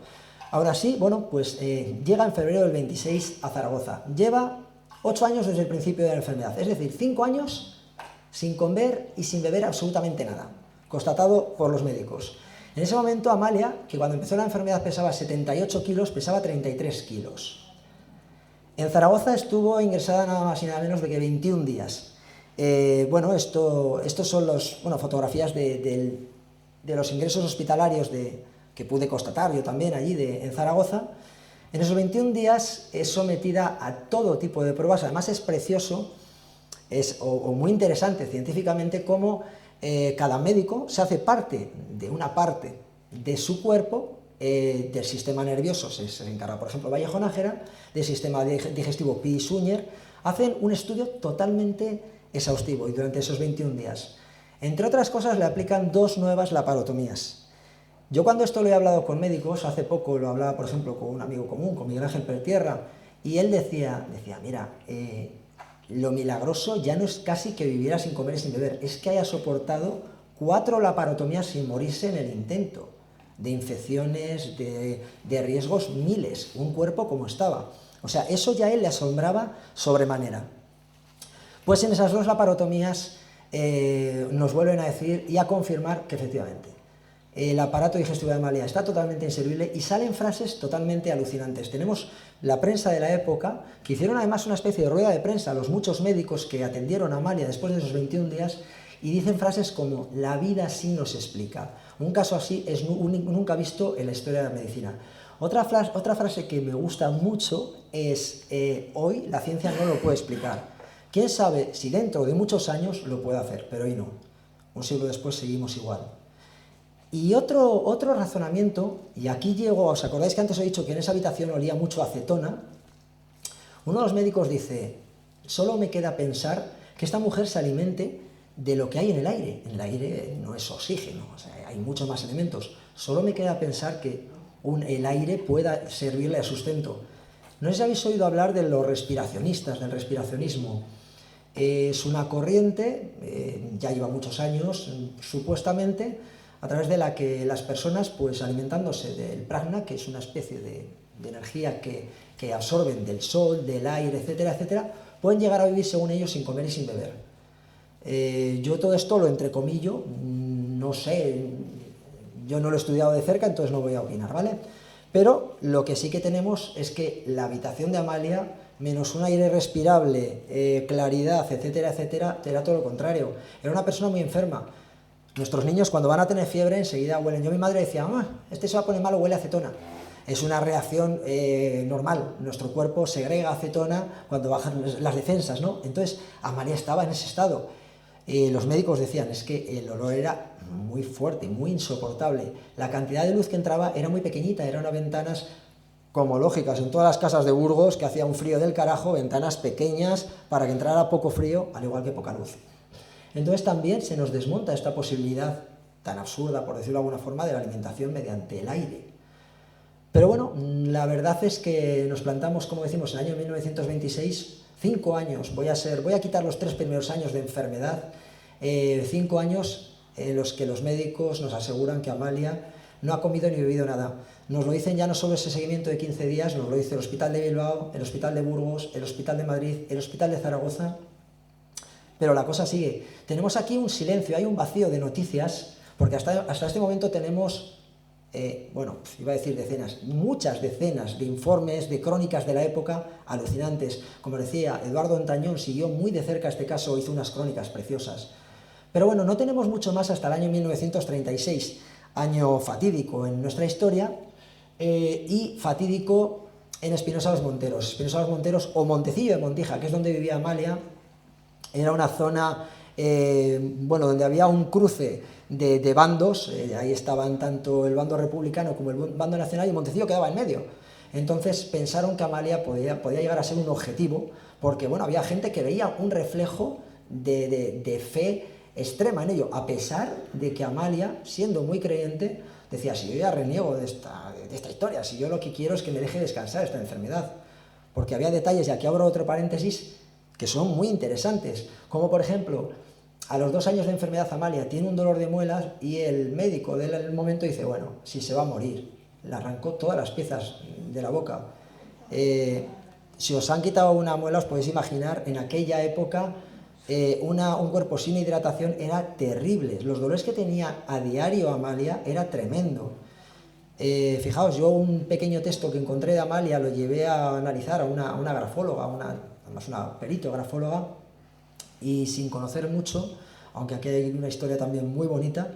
Ahora sí, bueno, pues llega en febrero del 26 a Zaragoza. Lleva 8 años desde el principio de la enfermedad, es decir, 5 años sin comer y sin beber absolutamente nada, constatado por los médicos. En ese momento Amalia, que cuando empezó la enfermedad pesaba 78 kilos, pesaba 33 kilos. En Zaragoza estuvo ingresada nada más y nada menos de que 21 días. Estos son fotografías de los ingresos hospitalarios que pude constatar yo también allí en Zaragoza. En esos 21 días es sometida a todo tipo de pruebas. Además es precioso, o muy interesante científicamente, cómo cada médico se hace parte de su cuerpo, del sistema nervioso se encarga, por ejemplo, Vallejo Nájera, del sistema digestivo Pi Suñer. Hacen un estudio totalmente exhaustivo y durante esos 21 días. Entre otras cosas, le aplican 2 nuevas laparotomías. Yo cuando esto lo he hablado con médicos, hace poco lo hablaba, por ejemplo, con un amigo común, con Miguel Ángel Pertierra, y él decía, mira, lo milagroso ya no es casi que viviera sin comer y sin beber, es que haya soportado 4 laparotomías sin morirse en el intento, de infecciones, de riesgos miles, un cuerpo como estaba. O sea, eso ya a él le asombraba sobremanera. Pues en esas 2 laparotomías nos vuelven a decir y a confirmar que efectivamente el aparato digestivo de Amalia está totalmente inservible, y salen frases totalmente alucinantes. Tenemos la prensa de la época, que hicieron además una especie de rueda de prensa a los muchos médicos que atendieron a Amalia después de esos 21 días, y dicen frases como, la vida sí nos explica. Un caso así es nunca visto en la historia de la medicina. Otra frase que me gusta mucho es, hoy la ciencia no lo puede explicar. ¿Quién sabe si dentro de muchos años lo puede hacer? Pero hoy no. Un siglo después seguimos igual. Y otro razonamiento, y aquí llego, ¿os acordáis que antes os he dicho que en esa habitación olía mucho a acetona? Uno de los médicos dice, solo me queda pensar que esta mujer se alimente de lo que hay en el aire. En el aire no es oxígeno, o sea, hay muchos más elementos. Solo me queda pensar que el aire pueda servirle a sustento. No sé si habéis oído hablar de los respiracionistas, del respiracionismo. Es una corriente, ya lleva muchos años, supuestamente, a través de la que las personas, pues alimentándose del prana, que es una especie de energía que absorben del sol, del aire, etcétera, etcétera, pueden llegar a vivir según ellos sin comer y sin beber. Yo todo esto lo entrecomillo, no sé, yo no lo he estudiado de cerca, entonces no voy a opinar, ¿vale? Pero lo que sí que tenemos es que la habitación de Amalia, menos un aire respirable, claridad, etcétera, etcétera, era todo lo contrario. Era una persona muy enferma. Nuestros niños cuando van a tener fiebre enseguida huelen. Yo a mi madre decía, mamá, este se va a poner malo, huele a acetona. Es una reacción normal. Nuestro cuerpo segrega acetona cuando bajan las defensas, ¿no? Entonces, Amalia estaba en ese estado. Los médicos decían, es que el olor era muy fuerte, muy insoportable. La cantidad de luz que entraba era muy pequeñita, eran unas ventanas como lógicas en todas las casas de Burgos, que hacía un frío del carajo, ventanas pequeñas para que entrara poco frío, al igual que poca luz. Entonces también se nos desmonta esta posibilidad tan absurda, por decirlo de alguna forma, de la alimentación mediante el aire. Pero bueno, la verdad es que nos plantamos, como decimos, en el año 1926, 5 años, voy a quitar los 3 primeros años de enfermedad, 5 años en los que los médicos nos aseguran que Amalia no ha comido ni bebido nada. Nos lo dicen ya no solo ese seguimiento de 15 días, nos lo dice el Hospital de Bilbao, el Hospital de Burgos, el Hospital de Madrid, el Hospital de Zaragoza. Pero la cosa sigue. Tenemos aquí un silencio, hay un vacío de noticias, porque hasta este momento tenemos, bueno, iba a decir decenas, muchas decenas de informes, de crónicas de la época alucinantes. Como decía, Eduardo Ontañón siguió muy de cerca este caso, hizo unas crónicas preciosas. Pero bueno, no tenemos mucho más hasta el año 1936, año fatídico en nuestra historia, y fatídico en Espinosa los Monteros. Espinosa los Monteros, o Montecillo de Montija, que es donde vivía Amalia, era una zona, bueno, donde había un cruce de bandos, ahí estaban tanto el bando republicano como el bando nacional, y Montecillo quedaba en medio. Entonces pensaron que Amalia podía llegar a ser un objetivo, porque bueno, había gente que veía un reflejo de fe extrema en ello, a pesar de que Amalia, siendo muy creyente, decía, si yo ya reniego de esta historia, si yo lo que quiero es que me deje descansar esta enfermedad. Porque había detalles, y aquí abro otro paréntesis, que son muy interesantes, como por ejemplo, a los 2 años de enfermedad Amalia tiene un dolor de muelas y el médico del momento dice, bueno, si se va a morir, le arrancó todas las piezas de la boca. Si os han quitado una muela, os podéis imaginar, en aquella época, un cuerpo sin hidratación era terrible. Los dolores que tenía a diario Amalia era tremendo. Fijaos, yo un pequeño texto que encontré de Amalia lo llevé a analizar a una grafóloga, además una perito grafóloga, y sin conocer mucho, aunque aquí hay una historia también muy bonita,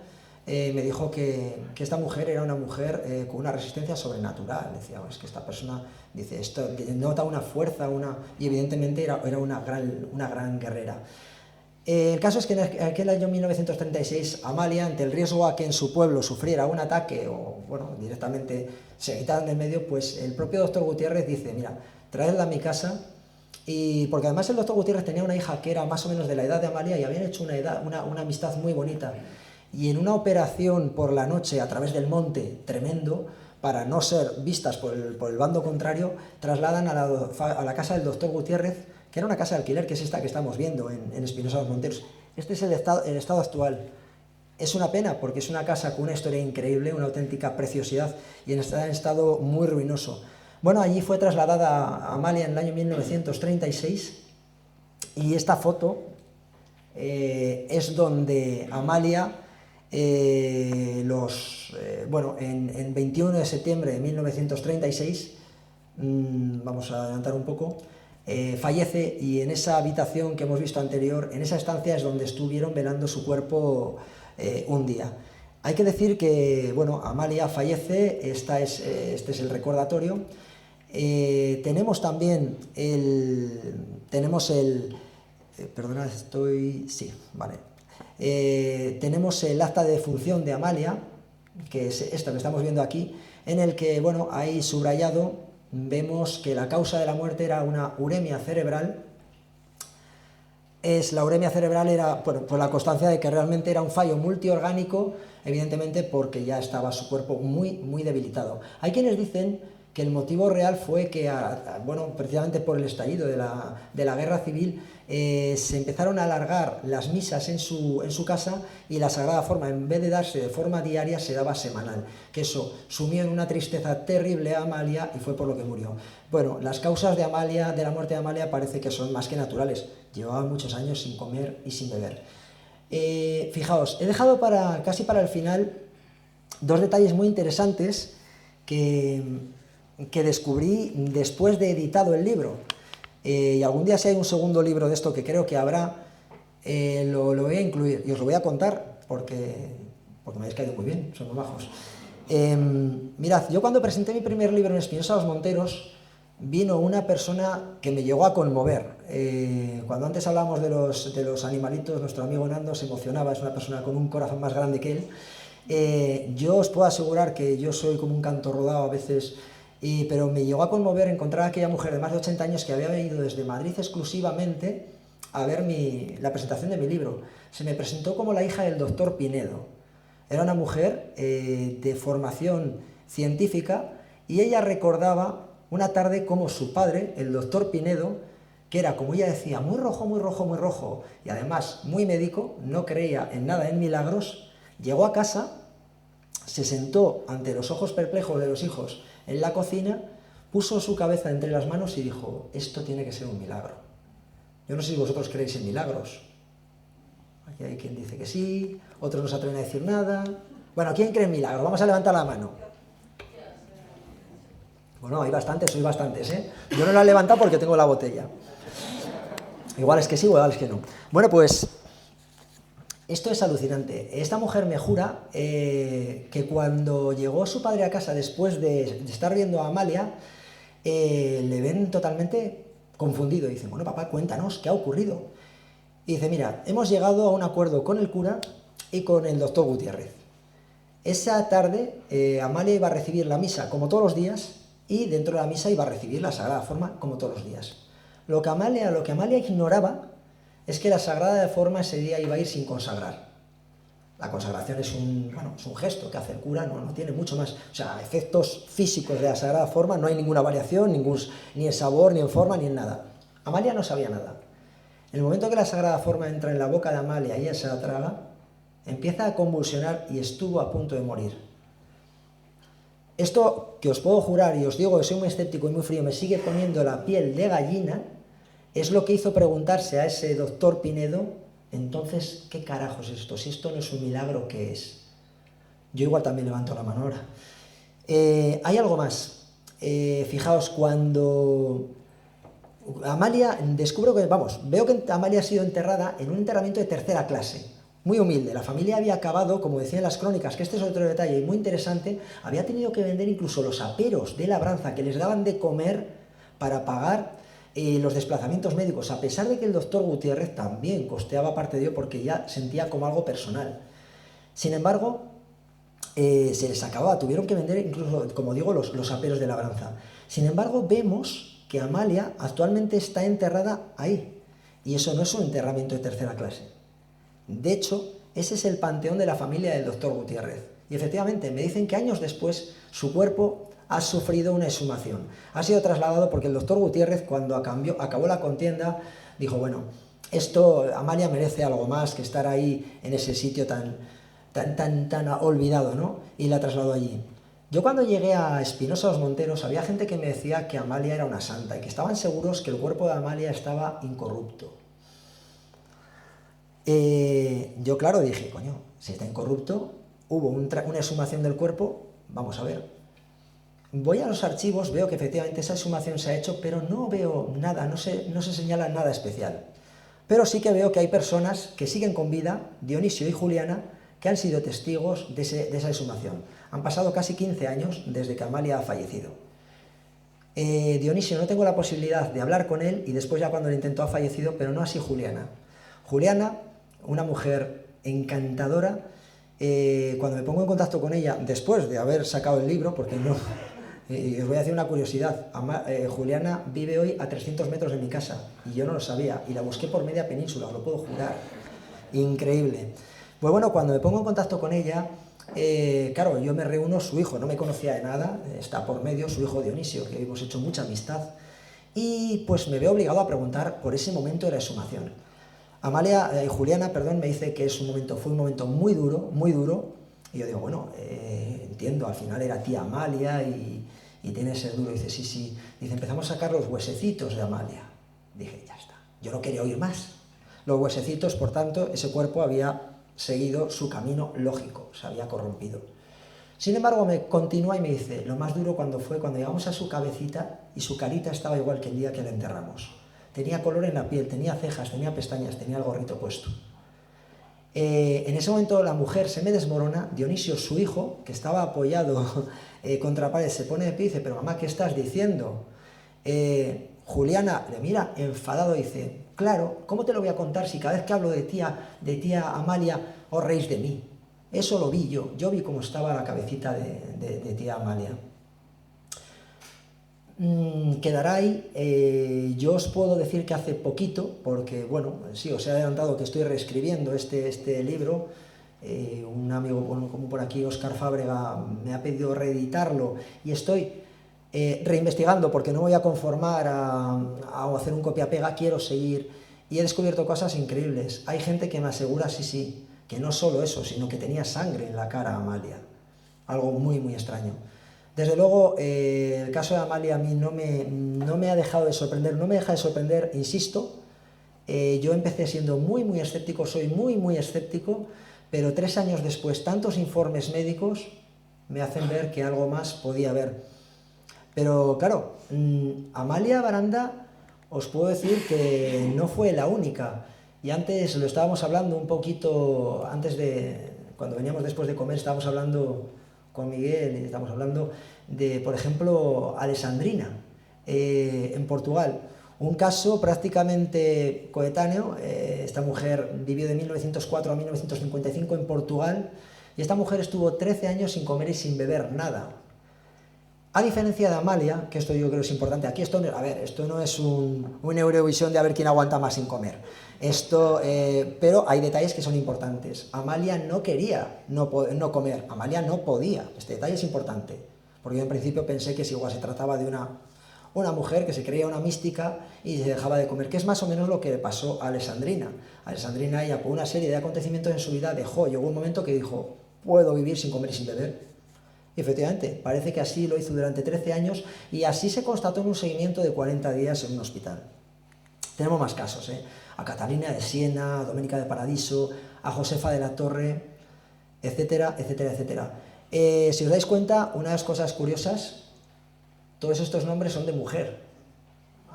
me dijo que esta mujer era una mujer con una resistencia sobrenatural. Decía, es que esta persona, dice, esto nota una fuerza, y evidentemente era una gran guerrera. El caso es que en aquel año 1936, Amalia, ante el riesgo a que en su pueblo sufriera un ataque o, bueno, directamente se quitaran del medio, pues el propio doctor Gutiérrez dice, mira, traedla a mi casa, y porque además el doctor Gutiérrez tenía una hija que era más o menos de la edad de Amalia y habían hecho una amistad muy bonita. Y en una operación por la noche a través del monte tremendo, para no ser vistas por el bando contrario, trasladan a la casa del doctor Gutiérrez, que era una casa de alquiler, que es esta que estamos viendo en Espinosa los Monteros. Este es el estado actual. Es una pena porque es una casa con una historia increíble, una auténtica preciosidad, y en estado muy ruinoso. Bueno, allí fue trasladada Amalia en el año 1936, y esta foto es donde Amalia, en 21 de septiembre de 1936, vamos a adelantar un poco, fallece, y en esa habitación que hemos visto anterior, en esa estancia es donde estuvieron velando su cuerpo un día. Hay que decir que, bueno, Amalia fallece, este es el recordatorio. Tenemos también tenemos el acta de defunción de Amalia, que es esta que estamos viendo aquí, en el que, bueno, ahí subrayado vemos que la causa de la muerte era una uremia cerebral. La uremia cerebral era, bueno, por la constancia de que realmente era un fallo multiorgánico, evidentemente porque ya estaba su cuerpo muy debilitado. Hay quienes dicen que el motivo real fue que, bueno, precisamente por el estallido de la guerra civil, se empezaron a alargar las misas en su casa, y la Sagrada Forma, en vez de darse de forma diaria, se daba semanal, que eso sumió en una tristeza terrible a Amalia, y fue por lo que murió. Bueno, las causas de la muerte de Amalia parece que son más que naturales. Llevaba muchos años sin comer y sin beber. Fijaos, he dejado casi para el final 2 detalles muy interesantes que descubrí después de editado el libro. Y algún día, si hay un segundo libro de esto, que creo que habrá, lo voy a incluir y os lo voy a contar porque me habéis caído muy bien, son muy majos. Mirad, yo cuando presenté mi primer libro en Espinosa los Monteros, vino una persona que me llegó a conmover. Cuando antes hablábamos de los animalitos, nuestro amigo Nando se emocionaba, es una persona con un corazón más grande que él. Yo os puedo asegurar que yo soy como un canto rodado a veces, pero me llegó a conmover encontrar a aquella mujer de más de 80 años que había venido desde Madrid exclusivamente a ver la presentación de mi libro. Se me presentó como la hija del doctor Pinedo. Era una mujer de formación científica, y ella recordaba una tarde como su padre, el doctor Pinedo, que era, como ella decía, muy rojo, y además muy médico, no creía en nada, en milagros, llegó a casa se sentó ante los ojos perplejos de los hijos en la cocina, puso su cabeza entre las manos y dijo, esto tiene que ser un milagro. Yo no sé si vosotros creéis en milagros. Aquí hay quien dice que sí, otros no se atreven a decir nada. Bueno, ¿quién cree en milagros? Vamos a levantar la mano. Bueno, hay bastantes, sois bastantes, ¿eh? Yo no la he levantado porque tengo la botella. Igual es que sí, igual es que no. Bueno, pues esto es alucinante. Esta mujer me jura que cuando llegó su padre a casa después de estar viendo a Amalia, le ven totalmente confundido. Y dicen, bueno, papá, cuéntanos, ¿qué ha ocurrido? Y dice, mira, hemos llegado a un acuerdo con el cura y con el doctor Gutiérrez. Esa tarde Amalia iba a recibir la misa como todos los días y dentro de la misa iba a recibir la Sagrada Forma como todos los días. Lo que Amalia ignoraba es que la Sagrada Forma ese día iba a ir sin consagrar. La consagración es un gesto que hace el cura, no tiene mucho más. O sea, efectos físicos de la Sagrada Forma, no hay ninguna variación, ni en sabor, ni en forma, ni en nada. Amalia no sabía nada. En el momento que la Sagrada Forma entra en la boca de Amalia y ella se la traga, empieza a convulsionar y estuvo a punto de morir. Esto que os puedo jurar, y os digo que soy muy escéptico y muy frío, me sigue poniendo la piel de gallina, es lo que hizo preguntarse a ese doctor Pinedo, entonces, ¿qué carajos es esto? Si esto no es un milagro, ¿qué es? Yo igual también levanto la mano ahora. Hay algo más. Fijaos, cuando Amalia, veo que Amalia ha sido enterrada en un enterramiento de tercera clase. Muy humilde, la familia había acabado, como decían las crónicas, que este es otro detalle muy interesante, había tenido que vender incluso los aperos de labranza que les daban de comer para pagar los desplazamientos médicos, a pesar de que el doctor Gutiérrez también costeaba parte de ello porque ya sentía como algo personal. Sin embargo, se les acababa, tuvieron que vender incluso, como digo, los aperos de labranza. Sin embargo, vemos que Amalia actualmente está enterrada ahí, y eso no es un enterramiento de tercera clase. De hecho, ese es el panteón de la familia del doctor Gutiérrez. Y efectivamente, me dicen que años después su cuerpo ha sufrido una exhumación. Ha sido trasladado porque el doctor Gutiérrez, cuando acabó la contienda, dijo, bueno, Amalia merece algo más que estar ahí en ese sitio tan olvidado, ¿no? Y la trasladó allí. Yo cuando llegué a Espinosa los Monteros, había gente que me decía que Amalia era una santa y que estaban seguros que el cuerpo de Amalia estaba incorrupto. Yo, claro, dije, coño, si está incorrupto, hubo una exhumación del cuerpo, vamos a ver. Voy a los archivos, veo que efectivamente esa exhumación se ha hecho, pero no veo nada, no se señala nada especial. Pero sí que veo que hay personas que siguen con vida, Dionisio y Juliana, que han sido testigos de esa exhumación. Han pasado casi 15 años desde que Amalia ha fallecido. Dionisio no tengo la posibilidad de hablar con él y después ya cuando lo intentó ha fallecido, pero no así Juliana. Juliana, una mujer encantadora, cuando me pongo en contacto con ella, después de haber sacado el libro, porque no... os voy a decir una curiosidad, Juliana vive hoy a 300 metros de mi casa, y yo no lo sabía, y la busqué por media península, os lo puedo jurar. Increíble. Pues bueno, cuando me pongo en contacto con ella, claro, yo me reúno, su hijo, no me conocía de nada, está por medio, su hijo Dionisio, que hemos hecho mucha amistad, y pues me veo obligado a preguntar por ese momento de la exhumación. Juliana, me dice que fue un momento muy duro, y yo digo, bueno, entiendo, al final era tía Amalia y tiene que ser duro. Dice, sí. Dice, empezamos a sacar los huesecitos de Amalia. Dije, ya está, yo no quería oír más. Los huesecitos, por tanto, ese cuerpo había seguido su camino lógico, se había corrompido. Sin embargo, me continúa y me dice, lo más duro fue cuando llegamos a su cabecita y su carita estaba igual que el día que la enterramos. Tenía color en la piel, tenía cejas, tenía pestañas, tenía el gorrito puesto. En ese momento la mujer se me desmorona, Dionisio, su hijo, que estaba apoyado contra la pared, se pone de pie y dice, pero mamá, ¿qué estás diciendo? Juliana le mira enfadado y dice, claro, ¿cómo te lo voy a contar si cada vez que hablo de tía Amalia os reís de mí? Eso lo vi yo vi cómo estaba la cabecita de tía Amalia. Quedará ahí. Yo os puedo decir que hace poquito, porque bueno, sí, os he adelantado que estoy reescribiendo este libro. Un amigo como por aquí, Óscar Fábrega, me ha pedido reeditarlo y estoy reinvestigando porque no voy a conformar a hacer un copia-pega, quiero seguir. Y he descubierto cosas increíbles. Hay gente que me asegura, sí, que no solo eso, sino que tenía sangre en la cara Amalia. algo muy, muy extraño. Desde luego, el caso de Amalia a mí no me ha dejado de sorprender, no me deja de sorprender, insisto. Yo empecé siendo muy, muy escéptico, soy muy, muy escéptico, pero 3 años después, tantos informes médicos me hacen ver que algo más podía haber. Pero claro, Amalia Baranda, os puedo decir que no fue la única. Y antes lo estábamos hablando un poquito, cuando veníamos después de comer, estábamos hablando con Miguel y estamos hablando de, por ejemplo, Alessandrina, en Portugal. Un caso prácticamente coetáneo. Esta mujer vivió de 1904 a 1955 en Portugal y esta mujer estuvo 13 años sin comer y sin beber nada. A diferencia de Amalia, que esto yo creo que es importante, aquí esto no es un Eurovisión de a ver quién aguanta más sin comer. Pero hay detalles que son importantes. Amalia no quería no comer, Amalia no podía. Este detalle es importante, porque yo en principio pensé que si igual se trataba de una mujer que se creía una mística y se dejaba de comer, que es más o menos lo que le pasó a Alessandrina. Alessandrina, ella por una serie de acontecimientos en su vida llegó un momento que dijo, puedo vivir sin comer y sin beber. Y efectivamente, parece que así lo hizo durante 13 años y así se constató en un seguimiento de 40 días en un hospital. Tenemos más casos, a Catalina de Siena, a Doménica de Paradiso, a Josefa de la Torre, etcétera, etcétera, etcétera. Si os dais cuenta, una de las cosas curiosas, todos estos nombres son de mujer.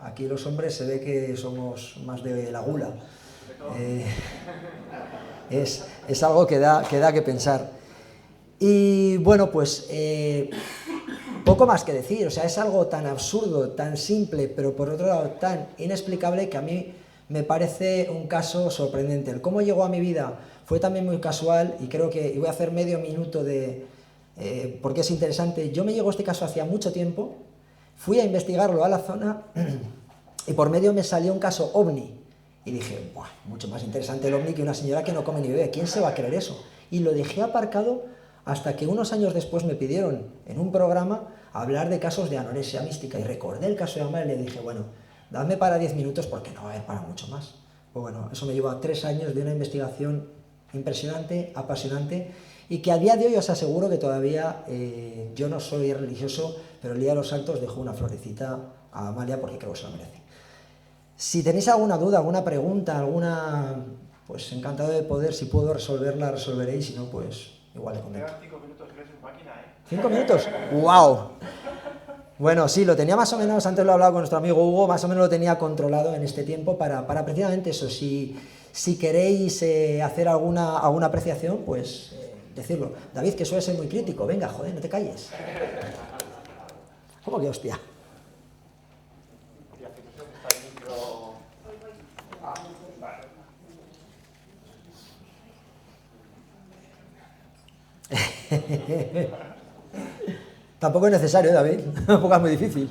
Aquí los hombres se ve que somos más de la gula. Es algo que da que pensar. Y bueno, pues poco más que decir, o sea, es algo tan absurdo, tan simple, pero por otro lado tan inexplicable que a mí me parece un caso sorprendente. El cómo llegó a mi vida fue también muy casual y creo que, y voy a hacer medio minuto porque es interesante. Yo me llegó este caso hacía mucho tiempo, fui a investigarlo a la zona y por medio me salió un caso ovni. Y dije, ¡buah! Mucho más interesante el ovni que una señora que no come ni bebe. ¿Quién se va a creer eso? Y lo dejé aparcado hasta que unos años después me pidieron en un programa hablar de casos de anorexia mística. Y recordé el caso de Amalia y le dije, bueno, dadme para 10 minutos porque no va a haber para mucho más. Pues bueno, eso me llevó a 3 años de una investigación impresionante, apasionante, y que a día de hoy os aseguro que todavía yo no soy religioso, pero el día de los santos dejo una florecita a Amalia porque creo que se lo merece. Si tenéis alguna duda, alguna pregunta, pues encantado de poder, si puedo resolverla, resolveré, y si no, pues igual le comento. 5 minutos que ves en máquina, ¿eh? ¿5 minutos? ¡Wow! Bueno, sí, lo tenía más o menos, antes lo he hablado con nuestro amigo Hugo, más o menos lo tenía controlado en este tiempo para precisamente eso. Si queréis hacer alguna apreciación, pues decirlo. David, que suele ser muy crítico, venga, joder, no te calles. ¿Cómo que hostia? Tampoco es necesario, David, tampoco es muy difícil.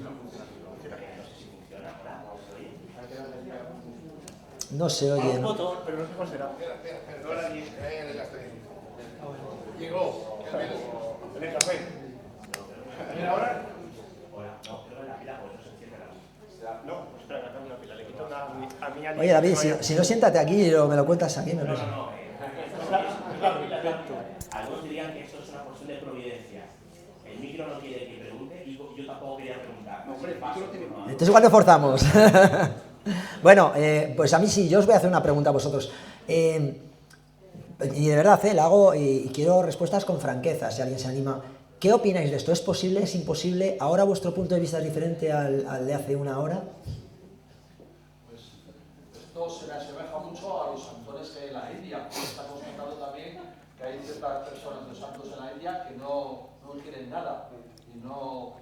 No se oye, ¿no? Pero no sé cuál será. Llegó. En el café. ¿Viene ahora? No, espera, que tengo una pila. Le quito una a mí. Oye, David, si no, siéntate aquí y me lo cuentas aquí. No. Algunos dirían que esto es una cuestión de providencia. El micro no quiere que pregunte y yo tampoco quería preguntar. Entonces igual nos forzamos. Bueno, pues a mí sí, yo os voy a hacer una pregunta a vosotros. Y de verdad, la hago y quiero respuestas con franqueza, si alguien se anima. ¿Qué opináis de esto? ¿Es posible? ¿Es imposible? ¿Ahora vuestro punto de vista es diferente al de hace una hora? Pues esto se me asemeja mucho a los santuarios que hay en la India. Estamos notando también que hay ciertas personas, los santos en la India, que no quieren nada y no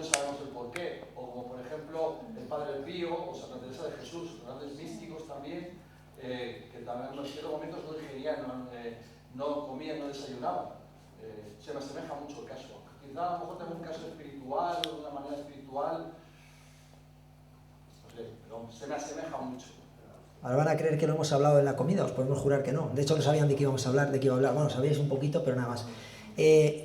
sabemos el por qué. O como por ejemplo el Padre Pío o Santa Teresa de Jesús, grandes místicos también, que también en ciertos momentos no digerían, no comían, no desayunaban. Se me asemeja mucho el caso. Quizá a lo mejor tengo un caso espiritual o de una manera espiritual, no sé, pero se me asemeja mucho. Ahora van a creer que lo hemos hablado en la comida, os podemos jurar que no. De hecho, no sabían de qué íbamos a hablar, Bueno, sabíais un poquito, pero nada más.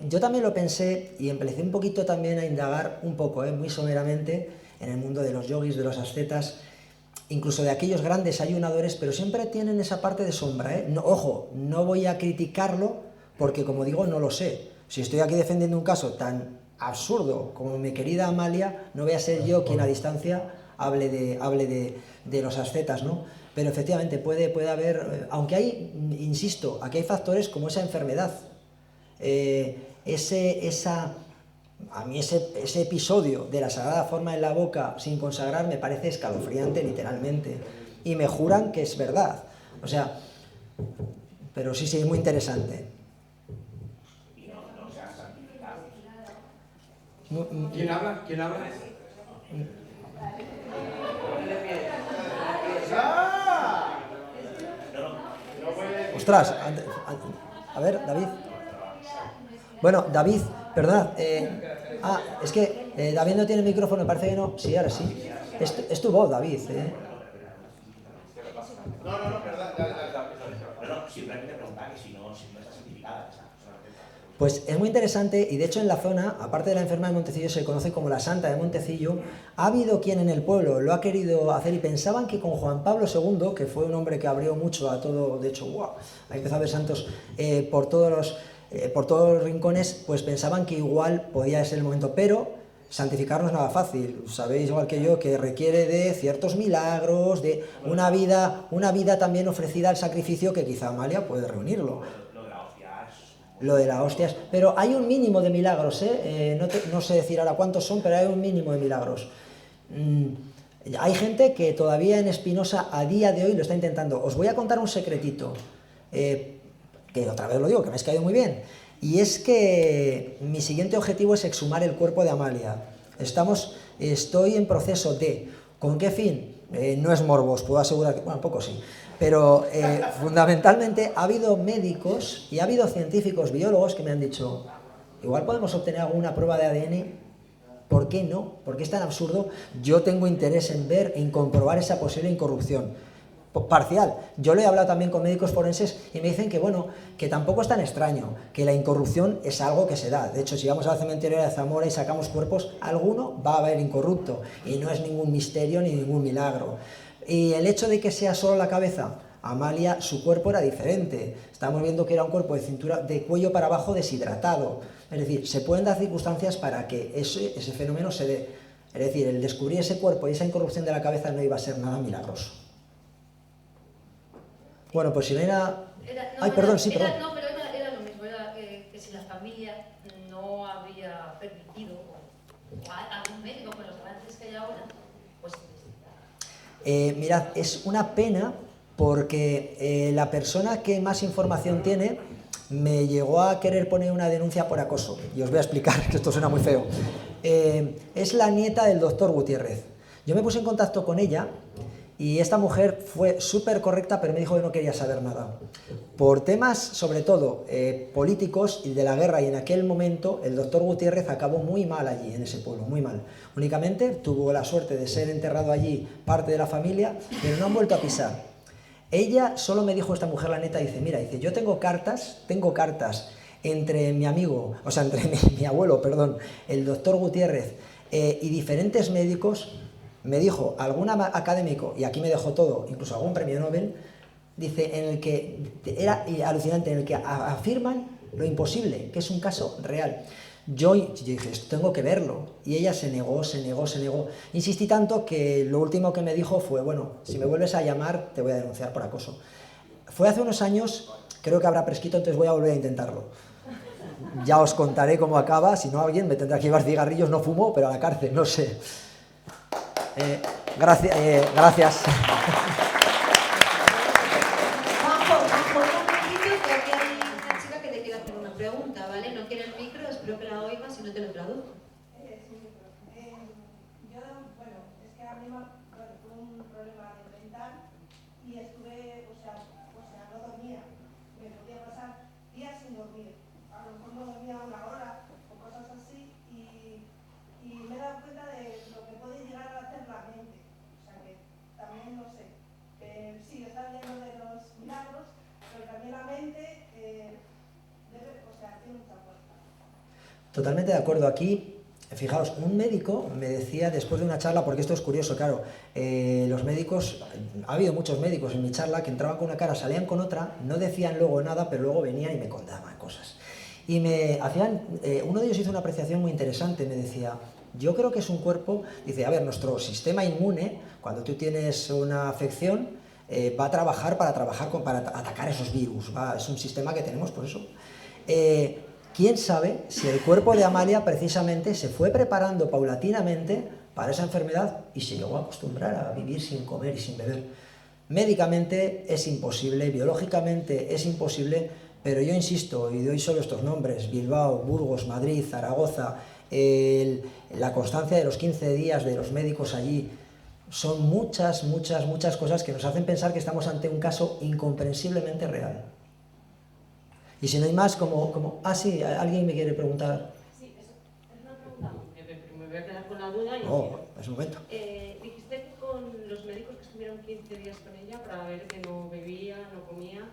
Yo también lo pensé y empecé un poquito también a indagar un poco, muy someramente, en el mundo de los yogis, de los ascetas, incluso de aquellos grandes ayunadores, pero siempre tienen esa parte de sombra, No, ojo, no voy a criticarlo porque, como digo, no lo sé. Si estoy aquí defendiendo un caso tan absurdo como mi querida Amalia, no voy a ser yo quien a distancia hable de los ascetas, ¿no? Pero efectivamente puede haber, aunque hay, insisto, aquí hay factores como esa enfermedad, a mí ese episodio de la Sagrada Forma en la boca sin consagrar me parece escalofriante literalmente, y me juran que es verdad, o sea, pero sí, es muy interesante. ¿Quién habla? ¿Quién habla? Ostras, a ver, David. Bueno, David, perdonad. Es que David no tiene micrófono, me parece que no. Sí, ahora sí. Es tu voz, David. No, perdón. Bueno, simplemente preguntar que si no está certificada esa persona. Pues es muy interesante, y de hecho en la zona, aparte de la enferma de Montecillo, se conoce como la Santa de Montecillo. Ha habido quien en el pueblo lo ha querido hacer y pensaban que con Juan Pablo II, que fue un hombre que abrió mucho a todo, de hecho, ¡wow!, ha empezado a ver santos por todos los rincones, pues pensaban que igual podía ser el momento, pero santificar no es nada fácil, sabéis igual que yo que requiere de ciertos milagros, de una vida también ofrecida al sacrificio que quizá Amalia puede reunirlo. Lo de la hostia, pero hay un mínimo de milagros, no sé decir ahora cuántos son, pero hay un mínimo de milagros. Hay gente que todavía en Espinosa a día de hoy lo está intentando. Os voy a contar un secretito, que otra vez lo digo, que me ha caído muy bien, y es que mi siguiente objetivo es exhumar el cuerpo de Amalia. Estoy en proceso de, ¿con qué fin? No es morbo, os puedo asegurar que, bueno, un poco sí, pero fundamentalmente ha habido médicos y ha habido científicos, biólogos que me han dicho, igual podemos obtener alguna prueba de ADN, ¿por qué no? ¿Por qué es tan absurdo? Yo tengo interés en ver, en comprobar esa posible incorrupción. Parcial. Yo lo he hablado también con médicos forenses y me dicen que bueno, que tampoco es tan extraño, que la incorrupción es algo que se da. De hecho, si vamos al cementerio de Zamora y sacamos cuerpos, alguno va a haber incorrupto y no es ningún misterio ni ningún milagro. Y el hecho de que sea solo la cabeza, Amalia, su cuerpo era diferente. Estamos viendo que era un cuerpo de cuello para abajo deshidratado. Es decir, se pueden dar circunstancias para que ese fenómeno se dé. Es decir, el descubrir ese cuerpo y esa incorrupción de la cabeza no iba a ser nada milagroso. Bueno, pues si no hay nada... perdón. No, pero era lo mismo, era que si la familia no había permitido, o algún médico con los avances que hay ahora, pues... mirad, es una pena porque la persona que más información tiene me llegó a querer poner una denuncia por acoso, y os voy a explicar, que esto suena muy feo. Es la nieta del doctor Gutiérrez. Yo me puse en contacto con ella, y esta mujer fue súper correcta, pero me dijo que no quería saber nada. Por temas, sobre todo, políticos y de la guerra, y en aquel momento el doctor Gutiérrez acabó muy mal allí, en ese pueblo, muy mal. Únicamente tuvo la suerte de ser enterrado allí parte de la familia, pero no han vuelto a pisar. Ella solo me dijo, esta mujer, la neta, dice, mira, dice, yo tengo cartas entre mi amigo, o sea, entre mi abuelo, perdón, el doctor Gutiérrez, y diferentes médicos. Me dijo algún académico, y aquí me dejó todo, incluso algún premio Nobel, dice, en el que era alucinante, en el que afirman lo imposible, que es un caso real. Yo dije, esto tengo que verlo, y ella se negó. Insistí tanto que lo último que me dijo fue, bueno, si me vuelves a llamar te voy a denunciar por acoso. Fue hace unos años, creo que habrá prescrito, entonces voy a volver a intentarlo. Ya os contaré cómo acaba, si no alguien me tendrá que llevar cigarrillos, no fumo, pero a la cárcel, no sé. Gracias. Juanjo, un momentito, que aquí hay una chica que te quiere hacer una pregunta, ¿vale? No quiere el micro, espero que la oigas si no te lo traduzco. Es que a mí tuve un problema mental y estuve, no dormía. Me podía pasar días sin dormir. A lo mejor no dormía una hora o cosas así y me he dado cuenta de lo que puede llegar a hacer la mente. O sea que también, no sé, sí, está lleno de los milagros, pero también la mente tiene mucha fuerza. Totalmente de acuerdo. Aquí, fijaos, un médico me decía después de una charla, porque esto es curioso, claro, los médicos, ha habido muchos médicos en mi charla que entraban con una cara, salían con otra, no decían luego nada, pero luego venían y me contaban cosas. Y me hacían, uno de ellos hizo una apreciación muy interesante, me decía, yo creo que es un cuerpo, dice, a ver, nuestro sistema inmune, cuando tú tienes una afección, va a trabajar para atacar esos virus, es un sistema que tenemos por eso. ¿Quién sabe si el cuerpo de Amalia precisamente se fue preparando paulatinamente para esa enfermedad y se llegó a acostumbrar a vivir sin comer y sin beber? Médicamente es imposible, biológicamente es imposible, pero yo insisto, y doy solo estos nombres, Bilbao, Burgos, Madrid, Zaragoza, la constancia de los 15 días de los médicos allí, son muchas cosas que nos hacen pensar que estamos ante un caso incomprensiblemente real. Y si no hay más, sí, alguien me quiere preguntar. Sí, es una pregunta. Me voy a quedar con la duda. Es un momento. Dijiste que con los médicos que estuvieron 15 días con ella para ver que no bebía, no comía,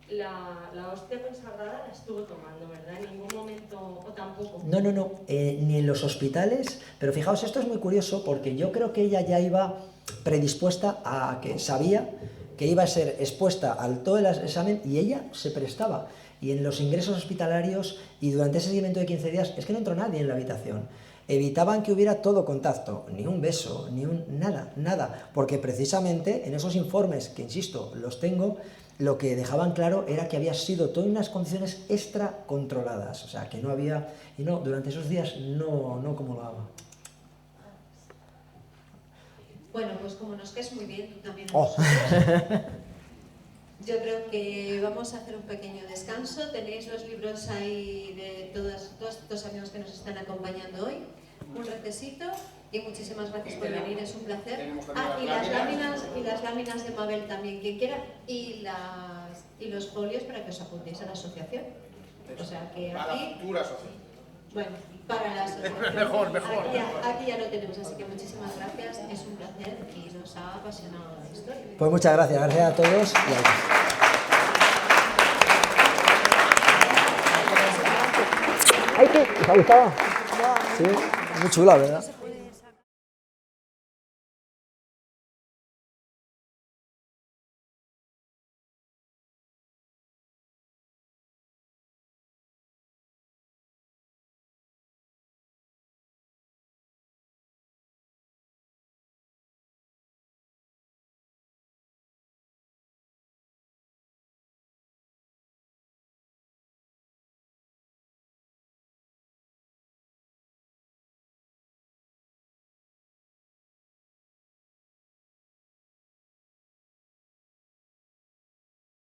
la hostia consagrada la estuvo tomando, ¿verdad? En ningún momento, o tampoco. No, ni en los hospitales, pero fijaos, esto es muy curioso porque yo creo que ella ya iba predispuesta a que sabía que iba a ser expuesta al todo el examen y ella se prestaba. Y en los ingresos hospitalarios y durante ese seguimiento de 15 días es que no entró nadie en la habitación. Evitaban que hubiera todo contacto, ni un beso, nada, porque precisamente en esos informes, que insisto, los tengo, lo que dejaban claro era que había sido todas unas condiciones extra controladas, o sea, que no había, y no, durante esos días no comulgaba. Bueno, pues como nos caes muy bien, tú también a nosotros. Yo creo que vamos a hacer un pequeño descanso. Tenéis los libros ahí de todos estos amigos que nos están acompañando hoy. Un recesito y muchísimas gracias por venir, es un placer. Y las láminas de Mabel también, quien quiera, y los folios para que os apuntéis a la asociación. O sea que aquí... Bueno, para la asociación. Mejor. Aquí ya lo tenemos, así que muchísimas gracias, es un placer y nos ha apasionado la historia. Pues muchas gracias a todos. ¿Os ha gustado? Sí, muy chula, ¿verdad?